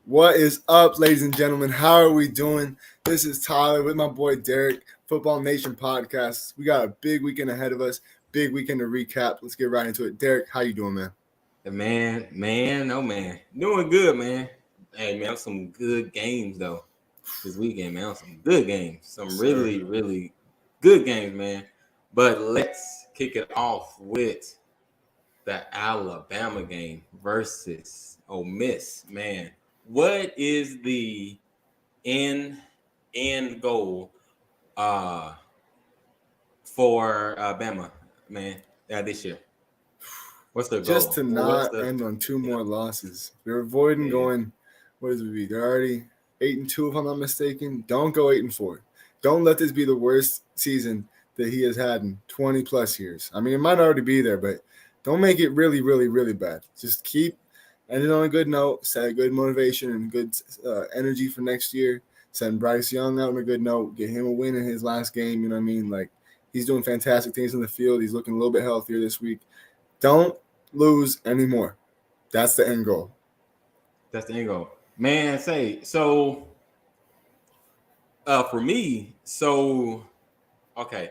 What is up, ladies and gentlemen? How are we doing? This is Tyler with my boy Derek, Football Nation Podcast. We got a big weekend ahead of us, big weekend to recap. Let's get right into it. Derek, how you doing, man? Oh man, doing good, man. Hey, man, some good games though this weekend, man. Some good games, some really good games, man. But let's kick it off with the Alabama game versus Ole Miss, man. What is the end goal uh for Bama, man, this year? What's the Just goal? to What's not the end on two you know? more losses. They're avoiding Yeah, going, what does it be? They're already 8-2, if I'm not mistaken. Don't go 8-4. Don't let this be the worst season that he has had in 20 plus years. I mean, it might already be there, but don't make it really bad. Just keep ending on a good note, set a good motivation and good energy for next year. Send Bryce Young out on a good note, get him a win in his last game. You know what I mean? Like, he's doing fantastic things in the field. He's looking a little bit healthier this week. Don't lose anymore. That's the end goal. that's the end goal. Man, say so for me, okay.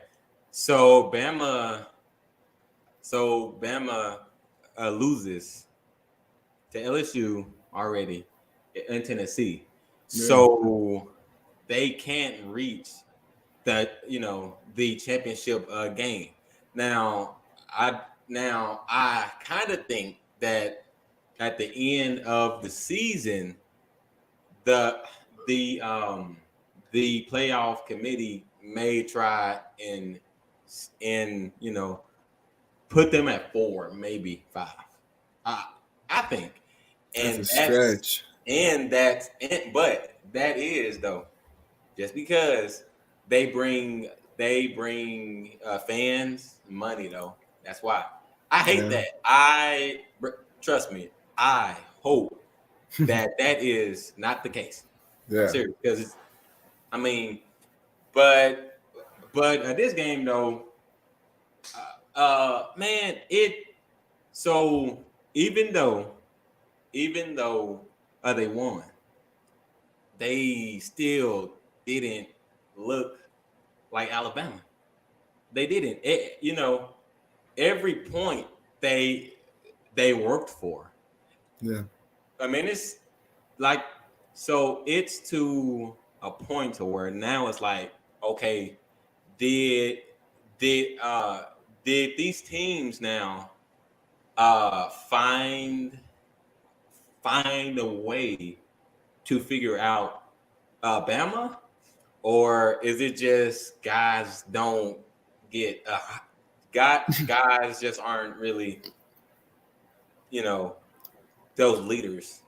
So Bama loses to LSU already in Tennessee. Yeah. So they can't reach the championship game. Now I kind of think that at the end of the season, the the um the playoff committee may try and put them at 4, maybe 5. I I think, That's a and stretch. but that is though just because they bring fans money though. That's why I hate Yeah. that. Trust me. I hope that is not the case. I'm Yeah. serious because I mean, but this game though, man, it so even though even though they won, they still didn't look like Alabama. They didn't. Every point they they worked for. Yeah. I mean, it's like it's to a point to where now it's like, okay, did did uh did these teams now find a way to figure out Bama, or is it just guys don't get guys just aren't really you know those leaders?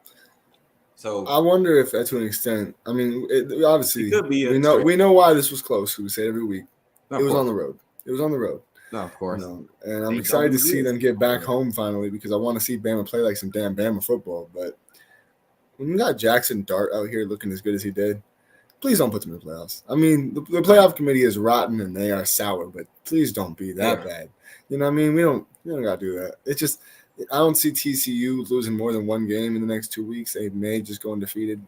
I So wonder if, to an extent, I mean, it obviously, could be we a know stretch. we know why this was close. We say it every week. No, It of was on course. the road. It was on the road. No, of course. And I'm They excited don't to do see this. them get back home finally because I want to see Bama play like some damn Bama football. But when you got Jackson Dart out here looking as good as he did, please don't put them in the playoffs. I mean, the Right. playoff committee is rotten and they are sour, but please don't be that Yeah, bad. You know what I mean? We don't gotta do that. It's just I don't see TCU losing more than one game in the next 2 weeks. They may just go undefeated.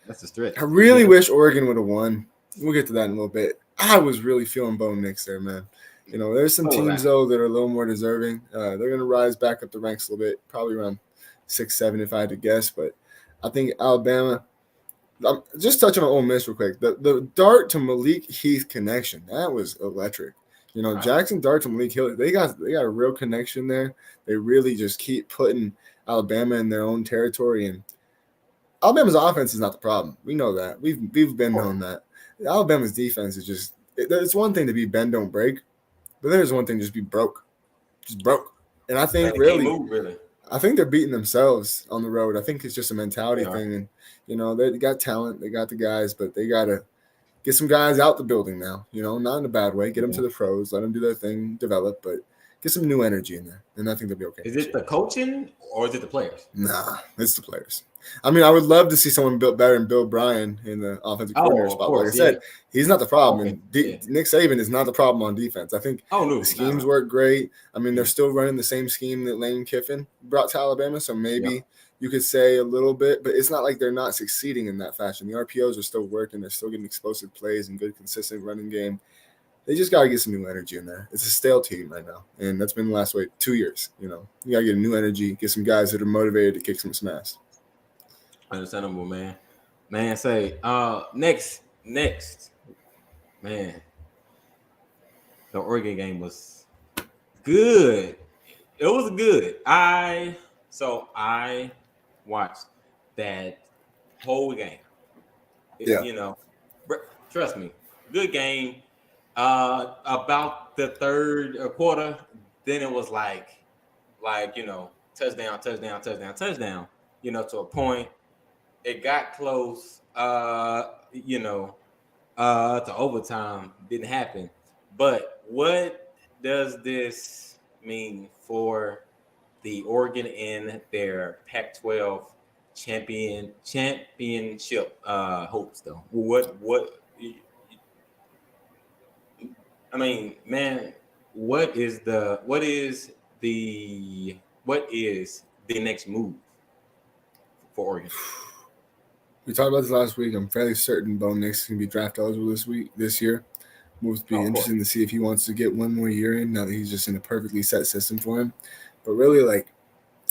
that's a stretch. I really Yeah. wish Oregon would have won. We'll get to that in a little bit. I was really feeling Bo Nix there, man. There's some So was teams I. though that are a little more deserving. They're gonna rise back up the ranks a little bit, probably around 6, 7 if I had to guess. But I think Alabama. Just touching on Ole Miss real quick. The Dart to Malik Heath connection that was electric. Right. Jackson Dart to Malik Hill, they got a real connection there. They really just keep putting Alabama in their own territory, and Alabama's offense is not the problem. We know that. We've Of been course. known that. Alabama's defense is just it's one thing to be bend don't break, but there's one thing to just be broke. Just broke. And I think Like they can't really move really. I think they're beating themselves on the road. I think it's just a mentality They are. thing and they got talent, they got the guys, but they got to get some guys out the building now, not in a bad way. Get them Yeah. to the pros, let them do their thing, develop, but get some new energy in there. And I think they'll be okay Is next it year. the coaching or is it the players? Nah, it's the players. I mean, I would love to see someone built better than Bill Bryan in the offensive coordinator Oh, of spot. But like I course, yeah. said, he's not the Oh, problem. okay, And yeah. Nick Saban is not the problem on defense. I think Oh no, the schemes work great. I mean, they're still running the same scheme that Lane Kiffin brought to Alabama, so maybe you could say a little bit, but it's not like they're not succeeding in that fashion. The RPOs are still working. They're still getting explosive plays and good, consistent running game. They just got to get some new energy in there. It's a stale team right now, and that's been the last 2 years. You got to get a new energy, get some guys that are motivated to kick some ass. Understandable, man. Man, say next, man. The Oregon game was good. It was good. I watched that whole game. Yeah. Trust me, good game. About the third quarter, then it was like touchdown. To a point. It got close. To overtime. Didn't happen. But what does this mean for the Oregon in their Pac-12 championship hopes, though? I mean, man, what is the next move for Oregon? We talked about this last week. I'm fairly certain Bo Nix can be draft eligible this year. Will be interesting to see if he wants to get one more year in now that he's just in a perfectly set system for him. But really,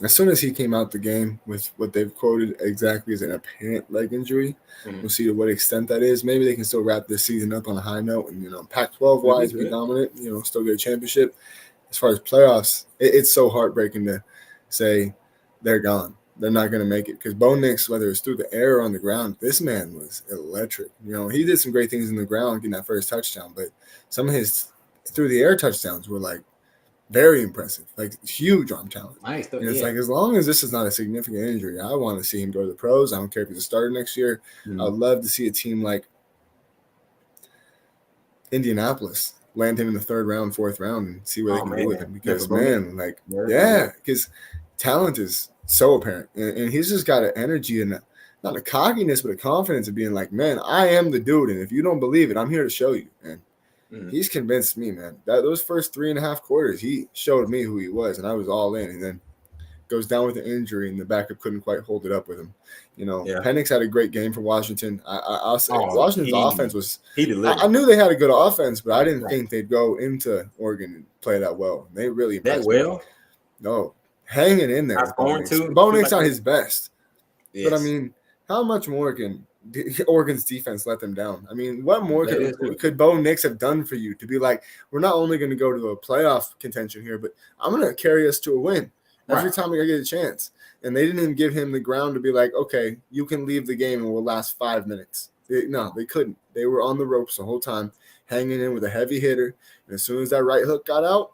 as soon as he came out the game with what they've quoted exactly as an apparent leg injury, we'll see to what extent that is. Maybe they can still wrap this season up on a high note and, Pac-12 wise, be dominant, still get a championship. As far as playoffs, it's so heartbreaking to say they're gone. They're not going to make it because Bo Nix, whether it's through the air or on the ground, this man was electric. He did some great things in the ground getting that first touchdown, but some of his through the air touchdowns were very impressive, huge arm talent. Nice. And it's as long as this is not a significant injury, I want to see him go to the pros. I don't care if he's a starter next year. Mm-hmm. I'd love to see a team like Indianapolis land him in the third round, fourth round, and see what they can do with him. Because because talent is so apparent, and he's just got an energy and not a cockiness, but a confidence of being like, man, I am the dude, and if you don't believe it, I'm here to show you. And he's convinced me, man. Those first 3.5 quarters, he showed me who he was, and I was all in. And then goes down with an injury, and the backup couldn't quite hold it up with him. Penix had a great game for Washington. I'll say Washington's offense was. I knew they had a good offense, but I didn't think they'd go into Oregon and play that well. They really impressed me. No, hanging in there. Bo Nix on his best, but I mean, how much more can Oregon's defense let them down? I mean, what more could Bo Nix have done for you to be like, we're not only going to go to a playoff contention here, but I'm going to carry us to a win every time we get a chance. And they didn't even give him the ground to be like, okay, you can leave the game and we'll last 5 minutes. They couldn't. They were on the ropes the whole time, hanging in with a heavy hitter. And as soon as that right hook got out,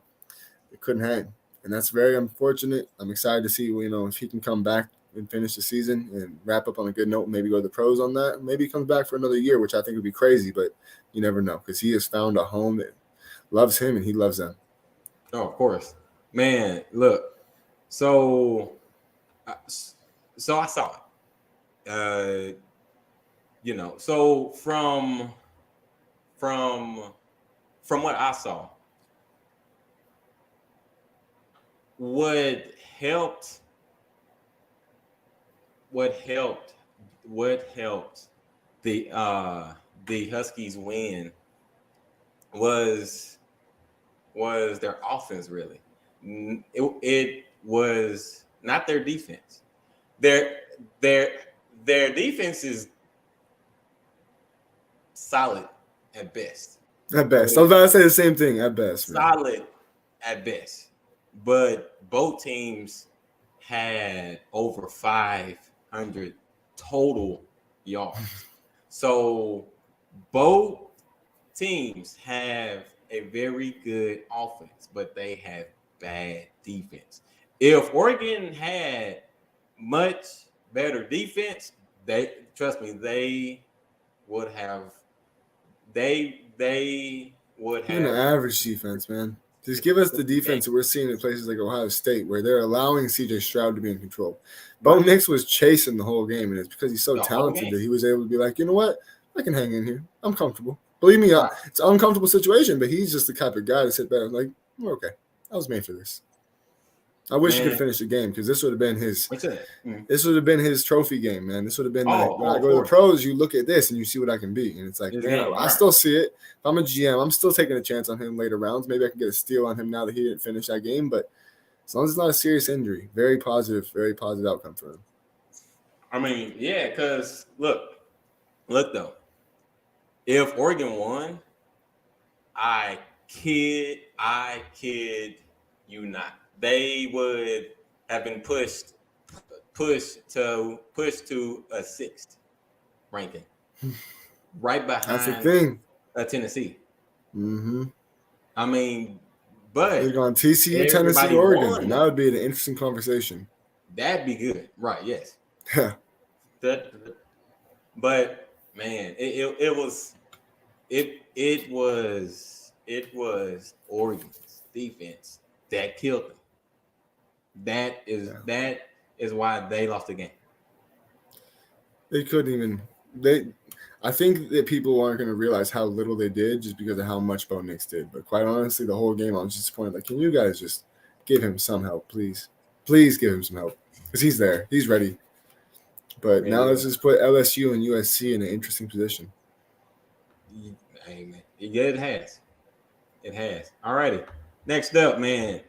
they couldn't hang. And that's very unfortunate. I'm excited to see, if he can come back and finish the season and wrap up on a good note, maybe go to the pros on that. Maybe he comes back for another year, which I think would be crazy, but you never know because he has found a home that loves him and he loves them. Oh, of course. Man, look. So I saw it. So from what I saw, what helped the Huskies win was their offense. Really, it was not their defense. Their defense is solid at best. At best. I was about to say the same thing. At best. Solid at best. But both teams had over 500 total yards. So both teams have a very good offense, but they have bad defense. If Oregon had much better defense, they would have an average defense, man. Just give us the defense that we're seeing in places like Ohio State, where they're allowing C.J. Stroud to be in control. Bo Nix was chasing the whole game, and it's because he's so talented that he was able to be like, you know what, I can hang in here. I'm comfortable. Believe me, it's an uncomfortable situation, but he's just the type of guy to sit back and like, we're okay. I was made for this. I wish he could finish the game because this would have been his. This would have been his trophy game, man. This would have been when I go to the pros. You look at this and you see what I can be, and it's like, man, I still see it. If I'm a GM, I'm still taking a chance on him later rounds. Maybe I can get a steal on him now that he didn't finish that game. But as long as it's not a serious injury, very positive outcome for him. I mean, yeah, because look though, if Oregon won, I kid you not, they would have been pushed to a 6th ranking, right behind That's the thing. Tennessee. Mm-hmm. I mean, but they've gone TCU, Tennessee, Oregon, and that would be an interesting conversation. That'd be good, right? Yes. But man, it was Oregon's defense that killed them. That is why they lost the game. They couldn't even. I think that people aren't going to realize how little they did just because of how much Bo Nix did. But quite honestly, the whole game, I was disappointed. Like, can you guys just give him some help, please? Please give him some help because he's there. He's ready. But now let's just put LSU and USC in an interesting position. Amen. Yeah, it has. It has. All righty. Next up, man,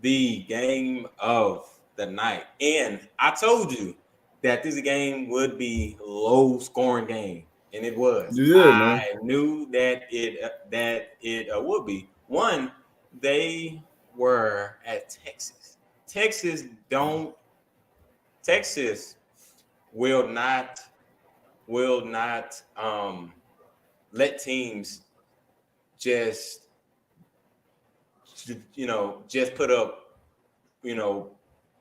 the game of the night. And I told you that this game would be low-scoring game, and it was. You did, man. I knew that it would be. One, they were at Texas. Texas will not let teams just put up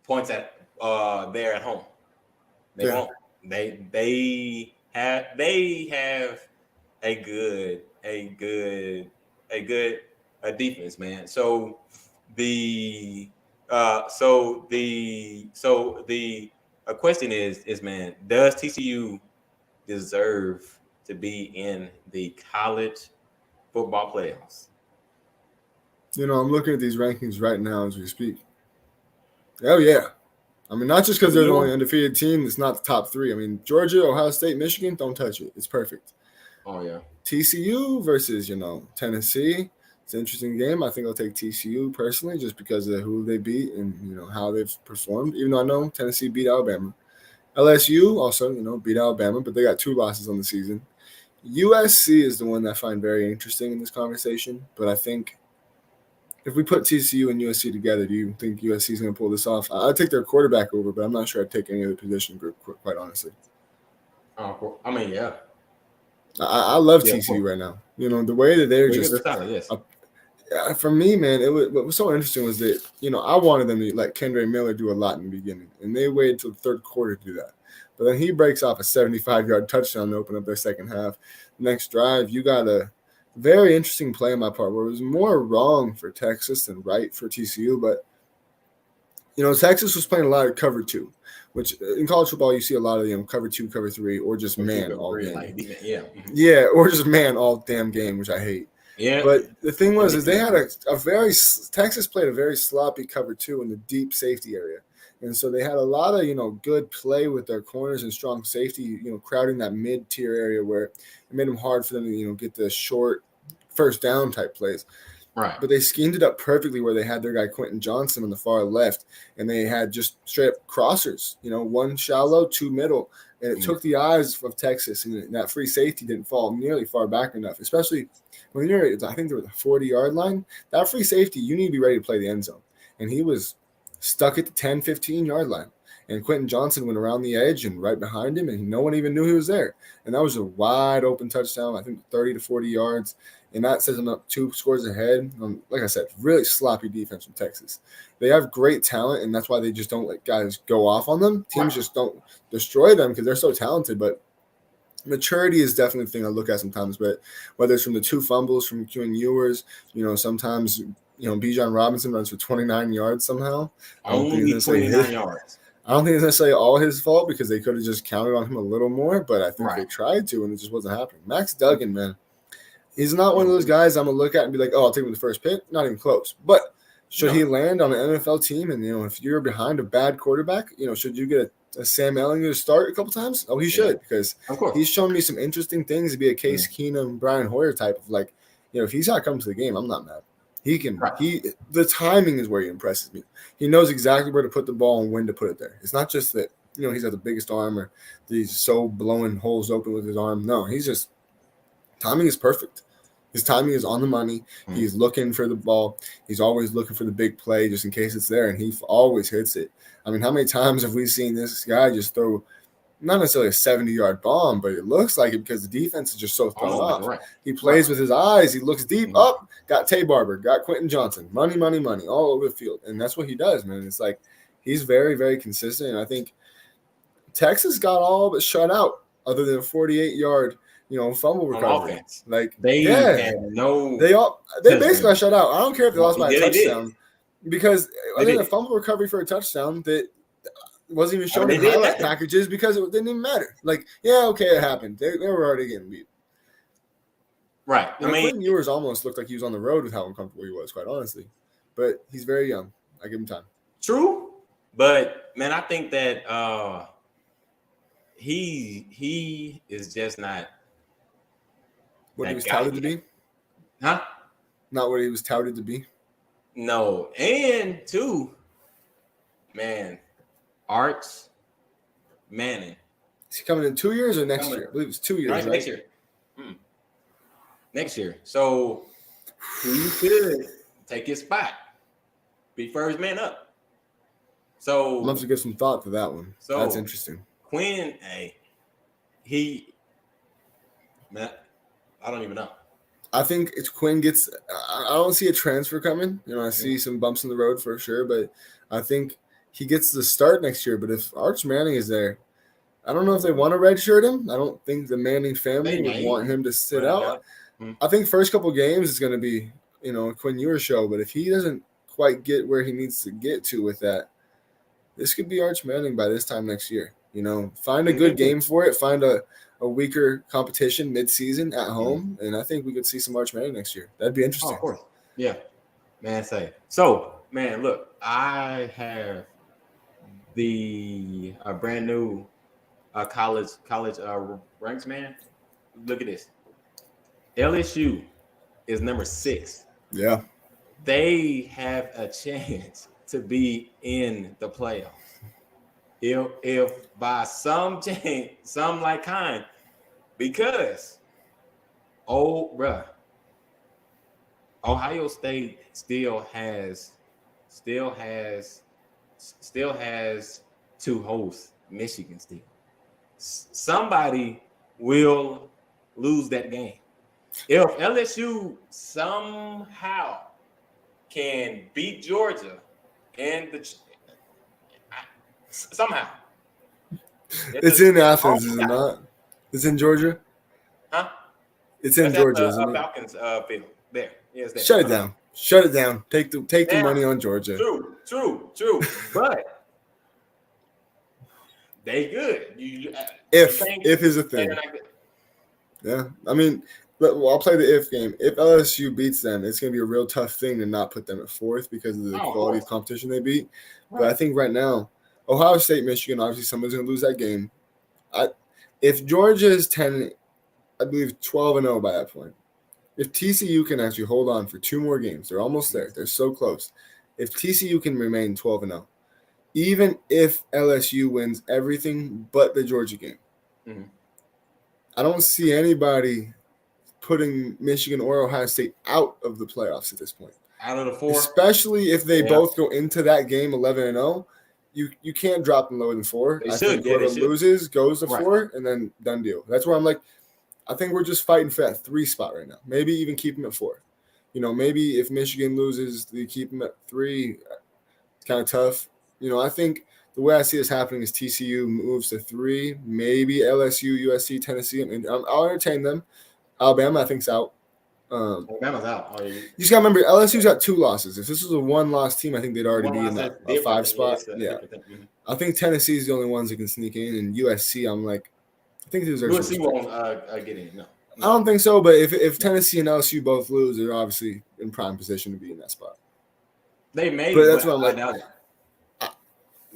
points at there at home. They won't. They have a good defense, man. So the question is, man, does TCU deserve to be in the college football playoffs? I'm looking at these rankings right now as we speak. Oh, yeah. I mean, not just because they're the only undefeated team that's not the top 3. I mean, Georgia, Ohio State, Michigan, don't touch it. It's perfect. Oh, yeah. TCU versus, Tennessee. It's an interesting game. I think I'll take TCU personally just because of who they beat and, how they've performed, even though I know Tennessee beat Alabama. LSU also, beat Alabama, but they got 2 losses on the season. USC is the one that I find very interesting in this conversation, but I think if we put TCU and USC together, do you think USC is going to pull this off? I'd take their quarterback over, but I'm not sure I'd take any other position group, quite honestly. I mean, yeah. I love TCU right now. The way that they're just for me, man, what was so interesting was that, I wanted them to let Kendre Miller do a lot in the beginning, and they waited until the third quarter to do that. But then he breaks off a 75-yard touchdown to open up their second half. Next drive, you got a very interesting play on my part where it was more wrong for Texas than right for TCU. But, Texas was playing a lot of cover 2, which in college football you see a lot of cover 2, cover 3, or just man all game. Yeah, or just man all damn game, which I hate. Yeah. But the thing was, is they had Texas played a very sloppy cover 2 in the deep safety area. And so they had a lot of, good play with their corners and strong safety, crowding that mid-tier area where it made them hard for them to, get the short first down type plays. Right. But they schemed it up perfectly where they had their guy Quentin Johnson on the far left, and they had just straight up crossers, 1 shallow, 2 middle. And it took the eyes of Texas, and that free safety didn't fall nearly far back enough, especially when I think there was a 40-yard line. That free safety, you need to be ready to play the end zone. And he was stuck at the 10, 15-yard line. And Quentin Johnson went around the edge and right behind him, and no one even knew he was there. And that was a wide open touchdown, I think 30 to 40 yards. And that sets them up 2 scores ahead. Like I said, really sloppy defense from Texas. They have great talent, and that's why they just don't let guys go off on them. Teams just don't destroy them because they're so talented. But maturity is definitely the thing I look at sometimes. But whether it's from the 2 fumbles from Quinn Ewers, sometimes Bijan Robinson runs for 29 yards somehow. Only 29 yards. I don't think it's necessarily all his fault because they could have just counted on him a little more, but I think they tried to, and it just wasn't happening. Max Duggan, man, he's not one of those guys I'm going to look at and be like, oh, I'll take him with the first pick. Not even close. But should he land on an NFL team and, if you're behind a bad quarterback, should you get a Sam Ehlinger to start a couple times? Oh, he should because of course. He's shown me some interesting things to be a Case Keenum, Brian Hoyer type of like, if he's not coming to the game, I'm not mad. He can. The timing is where he impresses me. He knows exactly where to put the ball and when to put it there. It's not just that he's got the biggest arm or he's so blowing holes open with his arm. No, he's just timing is perfect. His timing is on the money. He's looking for the ball. He's always looking for the big play just in case it's there, and he always hits it. I mean, how many times have we seen this guy just throw not necessarily a 70-yard bomb, but it looks like it because the defense is just so thrown off. Right. He plays with his eyes. He looks deep up. Got Tay Barber. Got Quentin Johnson. Money, money, money all over the field. And that's what he does, man. It's like he's very, very consistent. And I think Texas got all but shut out other than a 48-yard, fumble recovery. Like they basically got shut out. I don't care if they lost by a touchdown because other than a fumble recovery for a touchdown that wasn't even shown in highlight packages because it didn't even matter. Like, it happened. They were already getting beat. Right. Quentin Ewers almost looked like he was on the road with how uncomfortable he was, quite honestly. But he's very young. I give him time. True. But, man, I think that he is just not what he was touted to be? Huh? Not what he was touted to be? No. And, two, man, Arch Manning. Is he coming in 2 years or next year? I believe it's 2 years, right? Next year. Next year. So he could take his spot. Be first man up. So I'll have to give some thought to that one. So that's interesting. Quinn, I don't even know. I think it's Quinn gets I don't see a transfer coming. I see some bumps in the road for sure, but I think he gets the start next year. But if Arch Manning is there, I don't know if they want to redshirt him. I don't think the Manning family would want him to sit out. I think first couple games is going to be, a Quinn Ewers show. But if he doesn't quite get where he needs to get to with that, this could be Arch Manning by this time next year. Find a good game for it. Find a weaker competition mid-season at home, and I think we could see some Arch Manning next year. That'd be interesting. Of course. Yeah. Man, So, man, look, I have the brand new college ranks, man. Look at this. LSU is number 6. Yeah. They have a chance to be in the playoffs. If by some chance, some like kind, because Ohio State still has to host Michigan still. Somebody will lose that game. If LSU somehow can beat Georgia and somehow. It's in Athens, is it not? It's in Georgia? Huh? It's in Georgia, isn't it? Falcons field. There. Yes, there. Shut it down. Shut it down. Take the money on Georgia. True. But they good. If is a thing. Yeah. I mean, I'll play the if game. If LSU beats them, it's going to be a real tough thing to not put them at 4th because of the quality of competition they beat. Right. But I think right now, Ohio State, Michigan, obviously somebody's going to lose that game. If Georgia is 10, I believe 12-0 by that point. If TCU can actually hold on for 2 more games, they're almost there. They're so close. If TCU can remain 12-0, even if LSU wins everything but the Georgia game, I don't see anybody putting Michigan or Ohio State out of the playoffs at this point. Out of the 4? Especially if they both go into that game 11-0. You can't drop them lower than 4. I think whoever loses goes to 4, and then done deal. That's where I'm like, I think we're just fighting for that 3 spot right now. Maybe even keep them at 4. Maybe if Michigan loses, they keep them at 3. It's kind of tough. I think the way I see this happening is TCU moves to 3, maybe LSU, USC, Tennessee, and I'll entertain them. Alabama, I think's out. Alabama's out. You just got to remember, LSU's got 2 losses. If this was a 1-loss team, I think they'd already One be in loss that is a 5 different. spot. It's a Yeah. different thing. I think Tennessee's the only ones that can sneak in, and USC, I'm like, I think these are. USC won't get in. No. I don't think so, but if Tennessee and LSU both lose, they're obviously in prime position to be in that spot. They may, but that's what I'm I like. doubt it.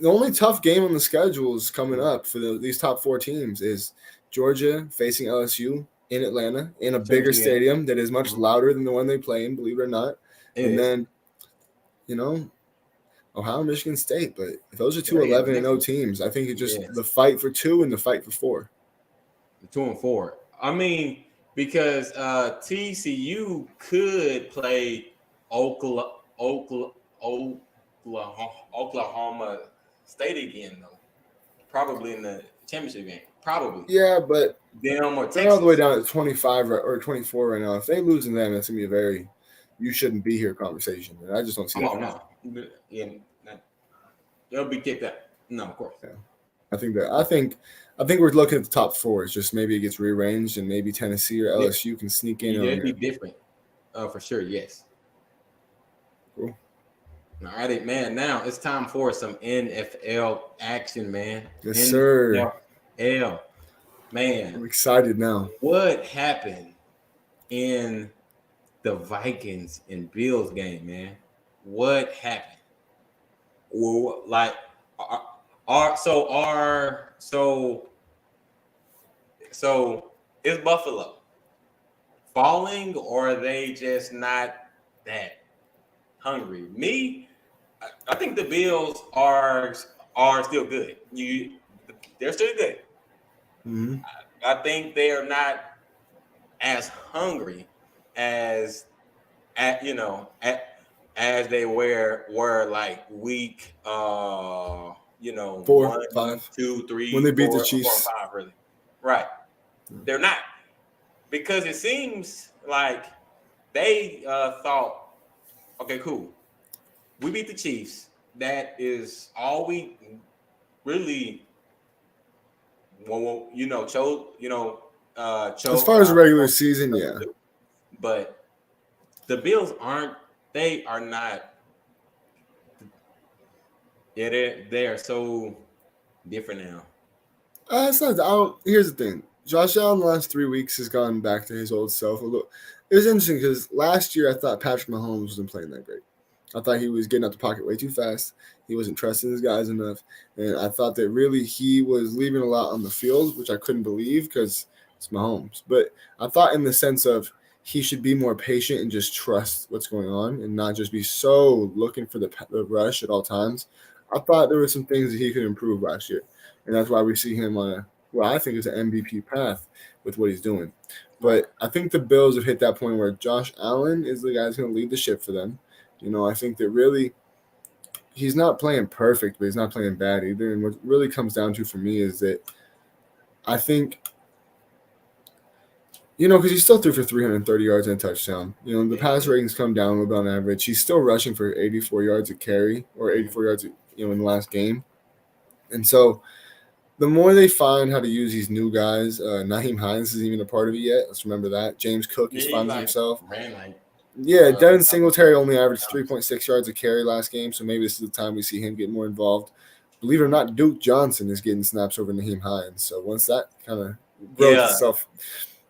The only tough game on the schedule is coming up for these top 4 teams is Georgia facing LSU in Atlanta in a bigger stadium that is much louder than the one they play in, believe it or not. Then, Ohio, Michigan State. But if those are 2 11-0 teams, I think it's just the fight for 2 and the fight for 4. The 2 and 4. I mean, because TCU could play Oklahoma State again, though. Probably in the championship game. Probably. Yeah, but them or Texas. They're all the way down at 25 or 24 right now. If they lose in them, that's going to be a very you shouldn't be here conversation. And I just don't see that. No. Yeah, they'll be kicked out. No, of course. Yeah. I think we're looking at the top 4. It's just maybe it gets rearranged and maybe Tennessee or LSU can sneak in. Yeah, it'd be different. For sure, yes. Cool. All righty, man. Now it's time for some NFL action, man. Yes, sir. NFL. Man. I'm excited now. What happened in the Vikings and Bills game, man? What happened? Well, like, so is Buffalo falling, or are they just not that hungry? I think the Bills are still good. They're still good. Mm-hmm. I think they are not as hungry as as they were like week 4, 5, 2, 3 when they beat 4, the Chiefs. 4 5, really. Right. They're not, because it seems like they thought, okay, cool, we beat the Chiefs. That is all we really chose. As far as the regular season, yeah. But the Bills aren't. They are not. Yeah, they are so different now. Here's the thing. Josh Allen the last 3 weeks has gone back to his old self a little. It was interesting because last year I thought Patrick Mahomes wasn't playing that great. I thought he was getting out the pocket way too fast. He wasn't trusting his guys enough. And I thought that really he was leaving a lot on the field, which I couldn't believe because it's Mahomes. But I thought in the sense of he should be more patient and just trust what's going on and not just be so looking for the rush at all times. I thought there were some things that he could improve last year. And that's why we see him on I think is an MVP path with what he's doing. But I think the Bills have hit that point where Josh Allen is the guy who's going to lead the ship for them. I think that really he's not playing perfect, but he's not playing bad either. And what really comes down to for me is that I think, because he still threw for 330 yards and a touchdown. The pass ratings come down a little bit on average. He's still rushing for 84 yards a carry or 84 yards, in the last game. And so the more they find how to use these new guys, Nyheim Hines isn't even a part of it yet. Let's remember that. James Cook is finding himself. Devin Singletary only averaged 3.6 yards a carry last game, so maybe this is the time we see him get more involved. Believe it or not, Duke Johnson is getting snaps over Nyheim Hines. So once that kind of grows itself,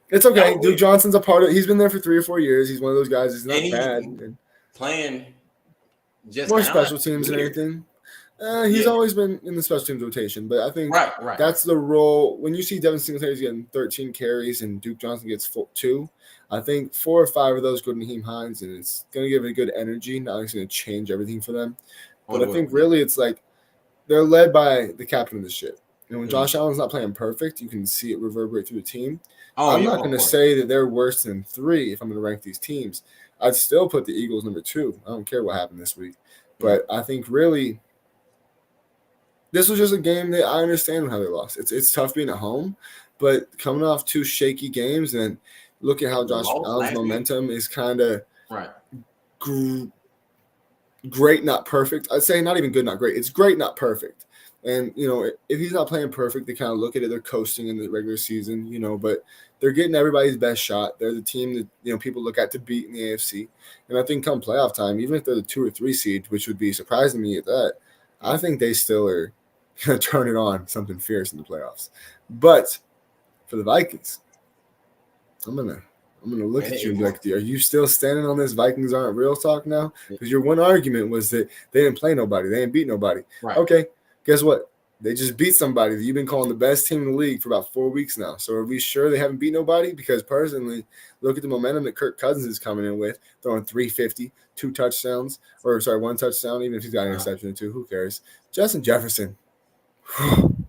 it's okay. Duke Johnson's a part of it. He's been there for 3 or 4 years. He's one of those guys. He's not bad. Playing just more special teams and everything. He's always been in the special teams rotation, but I think that's the role. When you see Devin Singletary getting 13 carries and Duke Johnson gets 2, I think 4 or 5 of those go to Nyheim Hines, and it's going to give it a good energy. Not it's going to change everything for them. But I think really it's like they're led by the captain of the ship. And when Josh Allen's not playing perfect, you can see it reverberate through the team. I'm not going to say that they're worse than 3 if I'm going to rank these teams. I'd still put the Eagles number 2. I don't care what happened this week. But I think really – this was just a game that I understand how they lost. It's tough being at home, but coming off 2 shaky games and look at how Josh Allen's momentum is kind of great, not perfect. I'd say not even good, not great. It's great, not perfect. And, if he's not playing perfect, they kind of look at it. They're coasting in the regular season, but they're getting everybody's best shot. They're the team that, people look at to beat in the AFC. And I think come playoff time, even if they're the 2 or 3 seed, which would be surprising me at that, I think they still are going to turn it on something fierce in the playoffs. But for the Vikings, I'm gonna look at you and be like, are you still standing on this Vikings aren't real talk now? Because your one argument was that they didn't play nobody. They didn't beat nobody. Right. Okay, guess what? They just beat somebody that you've been calling the best team in the league for about 4 weeks now. So are we sure they haven't beat nobody? Because personally, look at the momentum that Kirk Cousins is coming in with, throwing 350, 2 touchdowns, 1 touchdown, even if he's got an interception or 2, who cares? Justin Jefferson.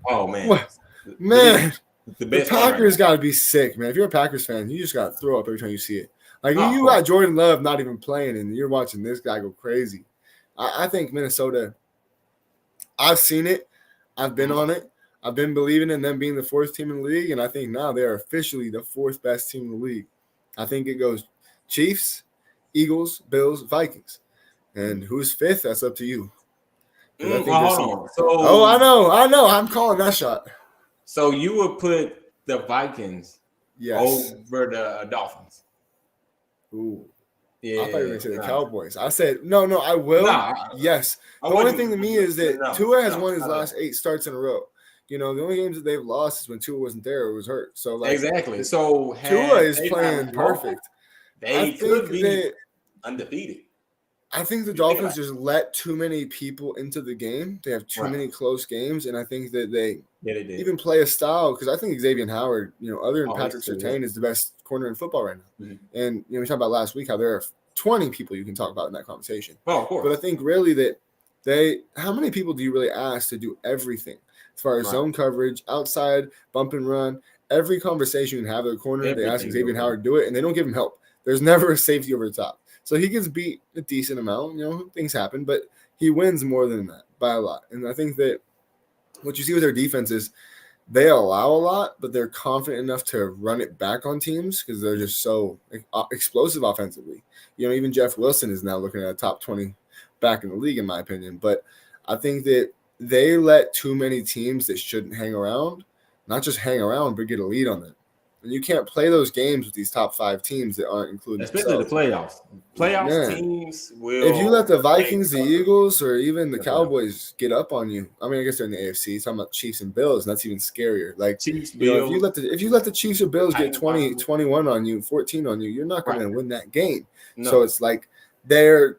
Oh, man. What? Man. The Packers got to be sick, man. If you're a Packers fan, you just got to throw up every time you see it. Like, you got Jordan Love not even playing, and you're watching this guy go crazy. I think Minnesota, I've seen it. I've been on it. I've been believing in them being the 4th team in the league, and I think now they're officially the 4th best team in the league. I think it goes Chiefs, Eagles, Bills, Vikings. And who's 5th? That's up to you. Hold on. I know. I'm calling that shot. So you would put the Vikings over the Dolphins? Ooh. Yeah. I thought you were going to say the Cowboys. I said, no, I will. Yes. The only thing to me is that Tua has won his last 8 starts in a row. The only games that they've lost is when Tua wasn't there or was hurt. So exactly. So Tua is playing perfect. They could be undefeated. I think the Dolphins just let too many people into the game. They have too many close games, and I think that they even play a style because I think Xavier Howard, other than Patrick Surtain, is the best corner in football right now. Mm-hmm. And we talked about last week how there are 20 people you can talk about in that conversation. Oh, of course. But I think really that how many people do you really ask to do everything as far as zone coverage, outside, bump and run? Every conversation you can have at the corner, they ask Xavier Howard to do it, and they don't give him help. There's never a safety over the top. So he gets beat a decent amount, things happen, but he wins more than that by a lot. And I think that what you see with their defense is they allow a lot, but they're confident enough to run it back on teams because they're just so explosive offensively. Even Jeff Wilson is now looking at a top 20 back in the league, in my opinion. But I think that they let too many teams that shouldn't hang around, not just hang around, but get a lead on them. And you can't play those games with these top 5 teams that aren't included. Especially the playoffs. Teams will. If you let the Vikings, the Eagles, or even the Cowboys get up on you, I mean, I guess they're in the AFC. Talking about Chiefs and Bills, and that's even scarier. Like Chiefs, Bills. If you let the Chiefs or Bills get 20, 21 on you, 14 on you, you're not going to win that game. No. So it's like they're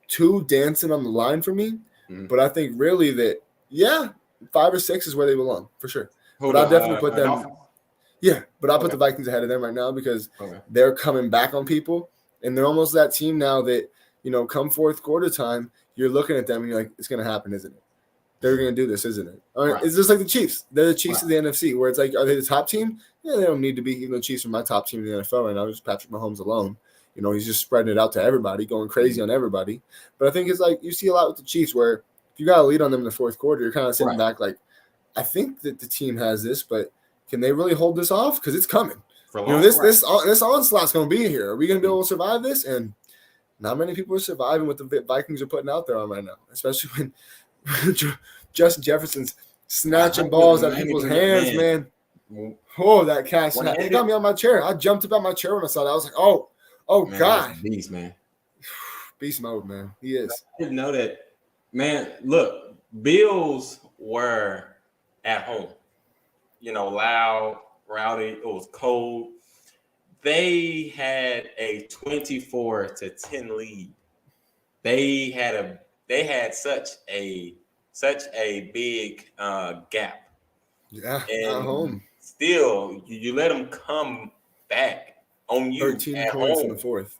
too dancing on the line for me. Mm-hmm. But I think really that 5 or 6 is where they belong for sure. But I definitely put them. Yeah, but I'll put the Vikings ahead of them right now because they're coming back on people, and they're almost that team now that, come fourth quarter time, you're looking at them and you're like, it's going to happen, isn't it? They're going to do this, isn't it? It's just like the Chiefs. They're the Chiefs of the NFC, where it's like, are they the top team? Yeah, they don't need to be. Even the Chiefs are my top team in the NFL right now. Just Patrick Mahomes alone. He's just spreading it out to everybody, going crazy on everybody. But I think it's like you see a lot with the Chiefs where if you got a lead on them in the fourth quarter, you're kind of sitting back like, I think that the team has this, but can they really hold this off? Because it's coming. This onslaught's going to be here. Are we going to be able to survive this? And not many people are surviving what the Vikings are putting out there on right now, especially when Justin Jefferson's snatching balls out of people's hands, man. Oh, that catch. It got me on my chair. I jumped up out my chair when I saw that. I was like, oh, man, God. Beast, man. Beast mode, man. He is. I didn't know that. Man, look, Bills were at home. Loud, rowdy. It was cold. They had a 24-10 lead. They had such a big gap. Yeah, and at home. Still, you let them come back on you. 13 points in the fourth.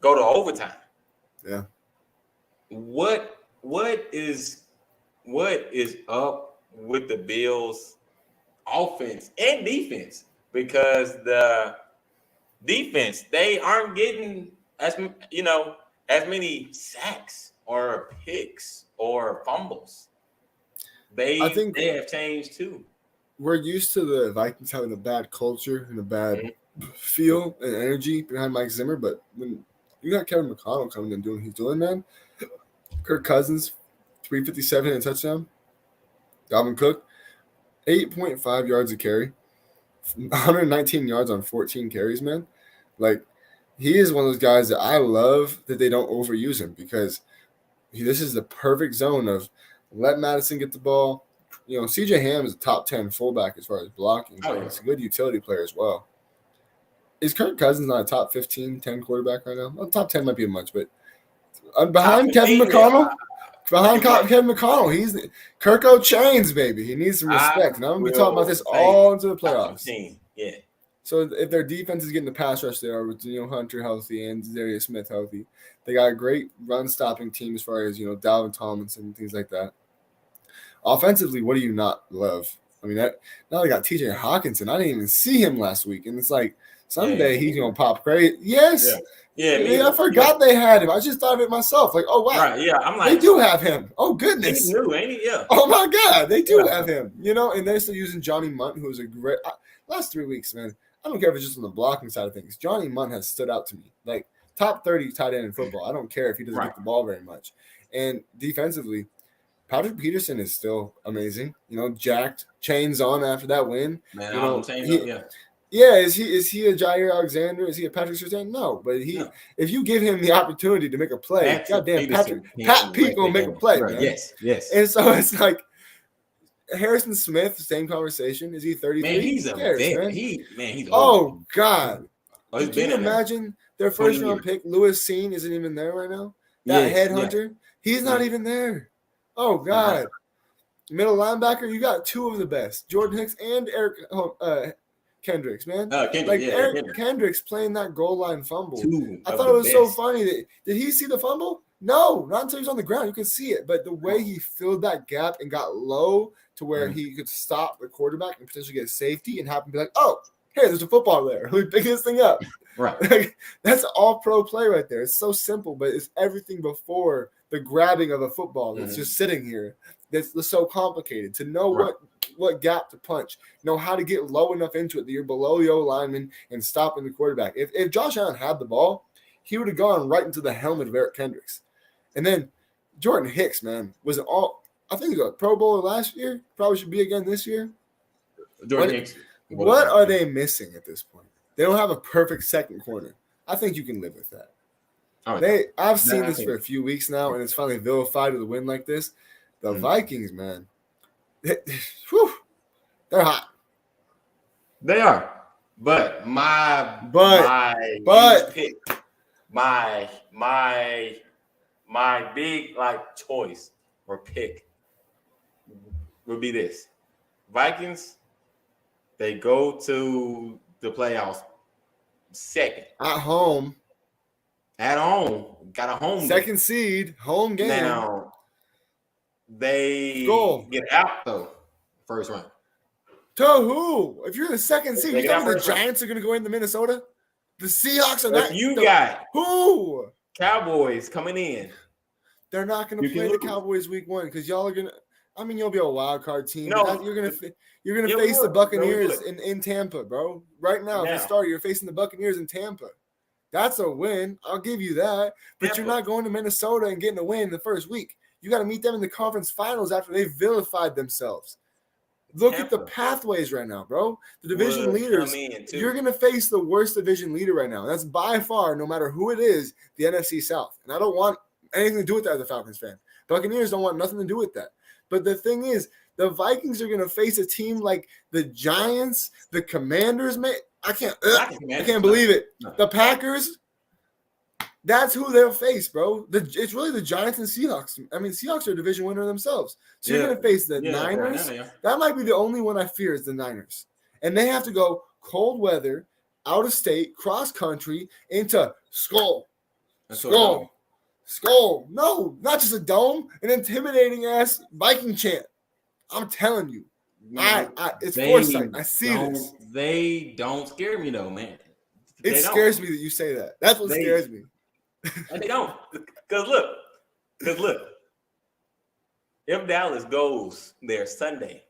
Go to overtime. Yeah. What is up with the Bills' offense and defense? Because the defense, they aren't getting as many sacks or picks or fumbles. I think they have changed too. We're used to the Vikings having a bad culture and a bad feel and energy behind Mike Zimmer, but when you got Kevin McConnell coming and doing what he's doing, man, Kirk Cousins, 357 and a touchdown. Dalvin Cook, 8.5 yards a carry, 119 yards on 14 carries, man. Like, he is one of those guys that I love that they don't overuse him because this is the perfect zone of let Madison get the ball. You know, CJ Ham is a top 10 fullback as far as blocking. Oh, yeah. He's a good utility player as well. Is Kirk Cousins not a top 15, 10 quarterback right now? Well, top 10 might be much, but behind Kevin McConnell, Kevin McConnell, he's Kirko Chains, baby. He needs some respect. And I'm going to be talking about this all into the playoffs. Yeah. So if their defense is getting the pass rush there with Hunter healthy and Darius Smith healthy, they got a great run-stopping team as far as, Dalvin Tomlinson and things like that. Offensively, what do you not love? I mean, now they got TJ Hawkinson. I didn't even see him last week. And it's like, someday he's going to pop crazy. Yes. Yeah. I forgot they had him. I just thought of it myself. Like, oh, wow. Right, yeah. I'm like, they do have him. Oh, goodness. He's new, ain't he? Yeah. Oh, my God. They do have him. And they're still using Johnny Munt, who was a great last 3 weeks, man. I don't care if it's just on the blocking side of things. Johnny Munt has stood out to me. Like, top 30 tight end in football. I don't care if he doesn't get the ball very much. And defensively, Patrick Peterson is still amazing. Jacked, chains on after that win. Man, is he a Jair Alexander? Is he a Patrick Surtain? No, but if you give him the opportunity to make a play, goddamn Pat Pete gonna make a play, man. Yes. And so it's like Harrison Smith, same conversation. Is he 33? Man, he's a vet. He's old. God. Can you imagine their first round pick, Lewis Seen, isn't even there right now? That headhunter, he's not even there. Oh, God. Middle linebacker, you got two of the best, Jordan Hicks and Eric Kendricks, man. Eric Kendricks playing that goal line fumble. I thought it was so funny. Did he see the fumble? No, not until he's on the ground. You can see it. But the way he filled that gap and got low to where he could stop the quarterback and potentially get safety and happen to be like, oh, hey, there's a football there. Let me pick this thing up. Right. That's an all-pro play right there. It's so simple, but it's everything before the grabbing of a football that's just sitting here. That's so complicated. To know what gap to punch, know how to get low enough into it that you're below your lineman and stopping the quarterback. If Josh Allen had the ball, he would have gone right into the helmet of Eric Kendricks. And then Jordan Hicks, man, was I think he was a Pro Bowler last year. Probably should be again this year. Jordan Hicks. What are they missing at this point? They don't have a perfect second corner. I think you can live with that. I've seen this for a few weeks now, and it's finally vilified with a win like this. The Vikings, man, they're hot. They are, but my big choice or pick would be this: Vikings. They go to the playoffs second at home. Got a home second seed, home game. Now they get out though first round. To who? If you're the second seed, you think the Giants are going to go into Minnesota? The Seahawks are not. Who? Cowboys coming in. They're not going to play the Cowboys week 1 because y'all are going to. I mean, you'll be a wild card team. No, you're gonna face the Buccaneers in Tampa, bro. Right now, at the start, you're facing the Buccaneers in Tampa. That's a win. I'll give you that. But you're not going to Minnesota and getting a win in the first week. You got to meet them in the conference finals after they vilified themselves. Look at the pathways right now, bro. The division leaders. You're gonna face the worst division leader right now. That's by far, no matter who it is, the NFC South. And I don't want anything to do with that as a Falcons fan. Buccaneers don't want nothing to do with that. But the thing is, the Vikings are going to face a team like the Giants, the Commanders, man. I can't believe it. No. The Packers, that's who they'll face, bro. It's really the Giants and Seahawks. I mean, Seahawks are a division winner themselves. So you're going to face the Niners. That might be the only one I fear is the Niners. And they have to go cold weather, out of state, cross country, into Skull. No, not just a dome, an intimidating ass Viking chant. I'm telling you, it's foresight. I see this. They don't scare me though, man. It scares me that you say that. That's what scares me. They don't, because look, if Dallas goes there Sunday,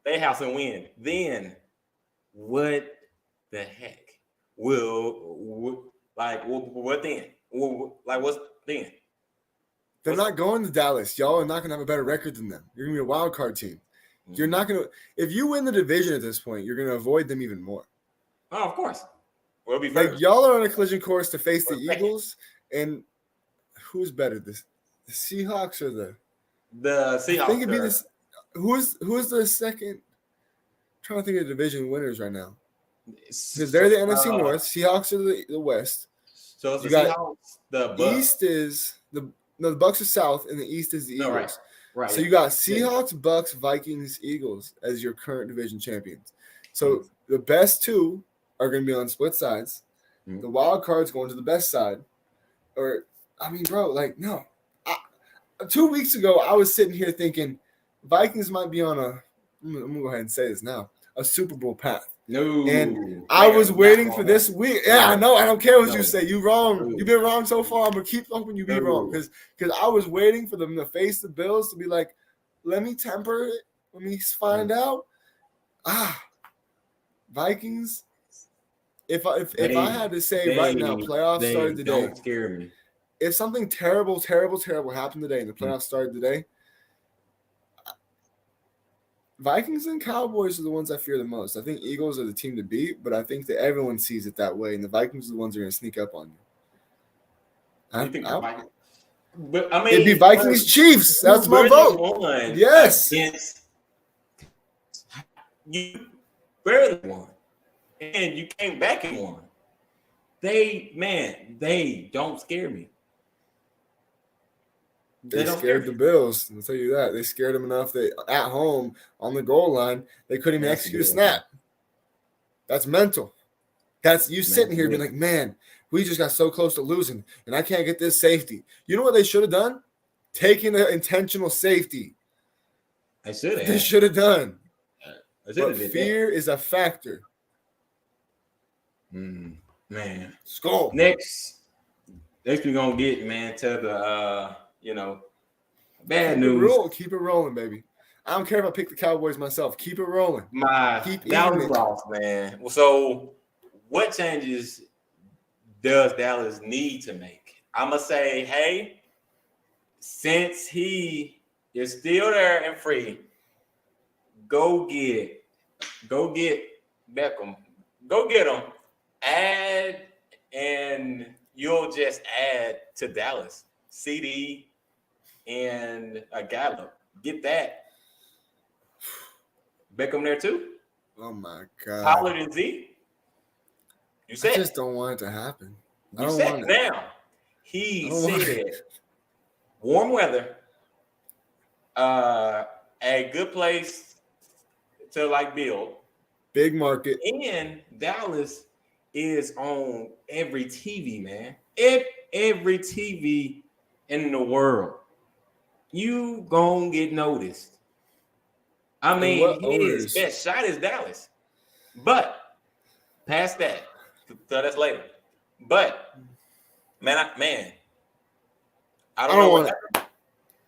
they have to win. Then what the heck what then? What's then? They're not going to Dallas. Y'all are not going to have a better record than them. You're going to be a wild card team. You're not going to – if you win the division at this point, you're going to avoid them even more. Oh, of course. We'll be Like, first. y'all are on a collision course to face the Or second. Eagles, and who's better, the Seahawks or the Seahawks. I think it'd be this. Who's the second? I'm trying to think of the division winners right now because they're the NFC North. Seahawks are the West. So it's You the got Seahawks, the Bucks. East is the Bucks are South, and the East is the Eagles. No, right. So you got Seahawks, Bucks, Vikings, Eagles as your current division champions. So the best two are going to be on split sides. Mhm. The wild card's going to the best side. Or, I mean, bro, like, no. 2 weeks ago, I was sitting here thinking Vikings might be on I'm going to go ahead and say this now, a Super Bowl path. No. And I was waiting for this week. Yeah, I know. I don't care what you say. You wrong. No. You've been wrong so far. I'm going to keep hoping you be wrong. Because I was waiting for them to face the Bills to be like, let me temper it. Let me find out. Vikings. If I had to say right now, playoffs started today. Don't scare me. If something terrible happened today and the playoffs started today, Vikings and Cowboys are the ones I fear the most. I think Eagles are the team to beat, but I think that everyone sees it that way, and the Vikings are the ones that are going to sneak up on you. You think the Vikings? But I mean, it'd be Vikings Chiefs. That's my vote. Yes. You barely won, and you came back and won. They don't scare me. They scared the Bills. I'll tell you that. They scared them enough that at home on the goal line, they couldn't even execute a snap. That's mental. That's you sitting here being like, man, we just got so close to losing, and I can't get this safety. You know what they should have done? Taking an intentional safety. They should have. They should have done. But fear is a factor. Man. Skull. Next we're gonna get, man, to the bad news. Keep it rolling, baby. I don't care if I pick the Cowboys myself. Keep it rolling. Keep Dallas off, man. So what changes does Dallas need to make? I'm gonna say, hey, since he is still there and free, go get Beckham. Go get him. And you'll just add to Dallas CD and a Gallup. Get that. Beckham there too. Oh my God. Pollard and Z. You said I just don't want it to happen. You said now. He said warm weather, a good place to build. Big market. And Dallas is on every TV, man. Every TV in the world. You gonna get noticed. I mean, his best shot is Dallas. But past that, so that's later. But man, I don't know what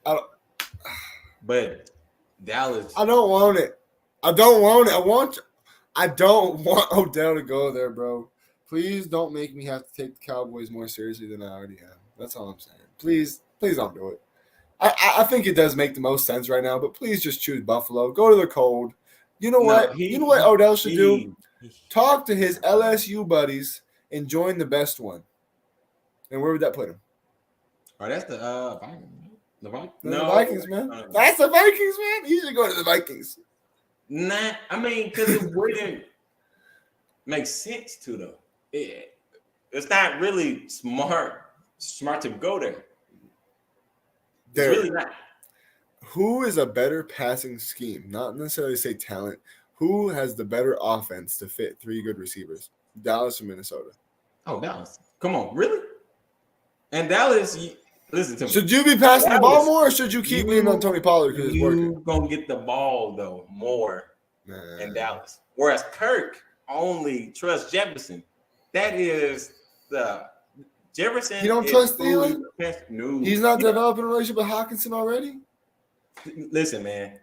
happened. But Dallas. I don't want it. I don't want Odell to go there, bro. Please don't make me have to take the Cowboys more seriously than I already am. That's all I'm saying. Please don't do it. I think it does make the most sense right now, but please just choose Buffalo. Go to the cold. You know what? You know what Odell should do? Talk to his LSU buddies and join the best one. And where would that put him? Oh, that's the Vikings. The Vikings, man. That's the Vikings, man. He should go to the Vikings. Nah, I mean, because it wouldn't make sense to them. It's not really smart to go there. It's really not. Who is a better passing scheme? Not necessarily say talent. Who has the better offense to fit three good receivers? Dallas or Minnesota? Oh, Dallas. Come on, really? And Dallas, listen to me. Should you be passing the ball more, or should you keep leaning on Tony Pollard because it's working? You're going to get the ball, though, more in Dallas. Whereas Kirk only trusts Jefferson. That is the Jefferson. You don't trust Thielen? No. He's not developing a relationship with Hockenson already? Listen, man.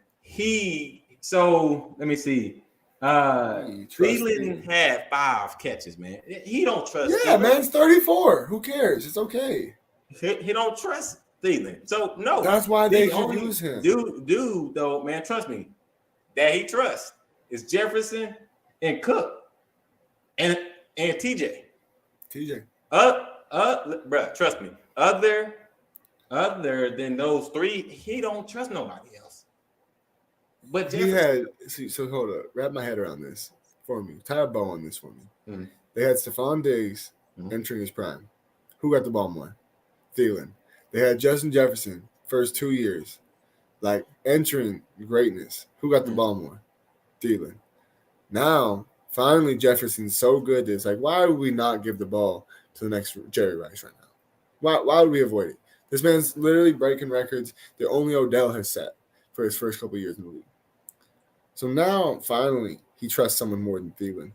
So let me see. Thielen had 5 catches, man. He don't trust Thielen. Thielen. Man's 34. Who cares? It's okay. He don't trust Thielen. So no. That's why they should use him. Dude, though, man, trust me. that he trusts is Jefferson and Cook and TJ. TJ. Bruh, trust me. Other than those three, he don't trust nobody else. But Jefferson, so hold up. Wrap my head around this for me. Tie a bow on this for me. Mm-hmm. They had Stephon Diggs entering his prime. Who got the ball more? Thielen. They had Justin Jefferson first 2 years, like entering greatness. Who got the ball more? Thielen. Now, finally, Jefferson's so good that it's like, why would we not give the ball to the next Jerry Rice right now? Why would we avoid it? This man's literally breaking records that only Odell has set for his first couple years in the league. So now, finally, he trusts someone more than Thielen.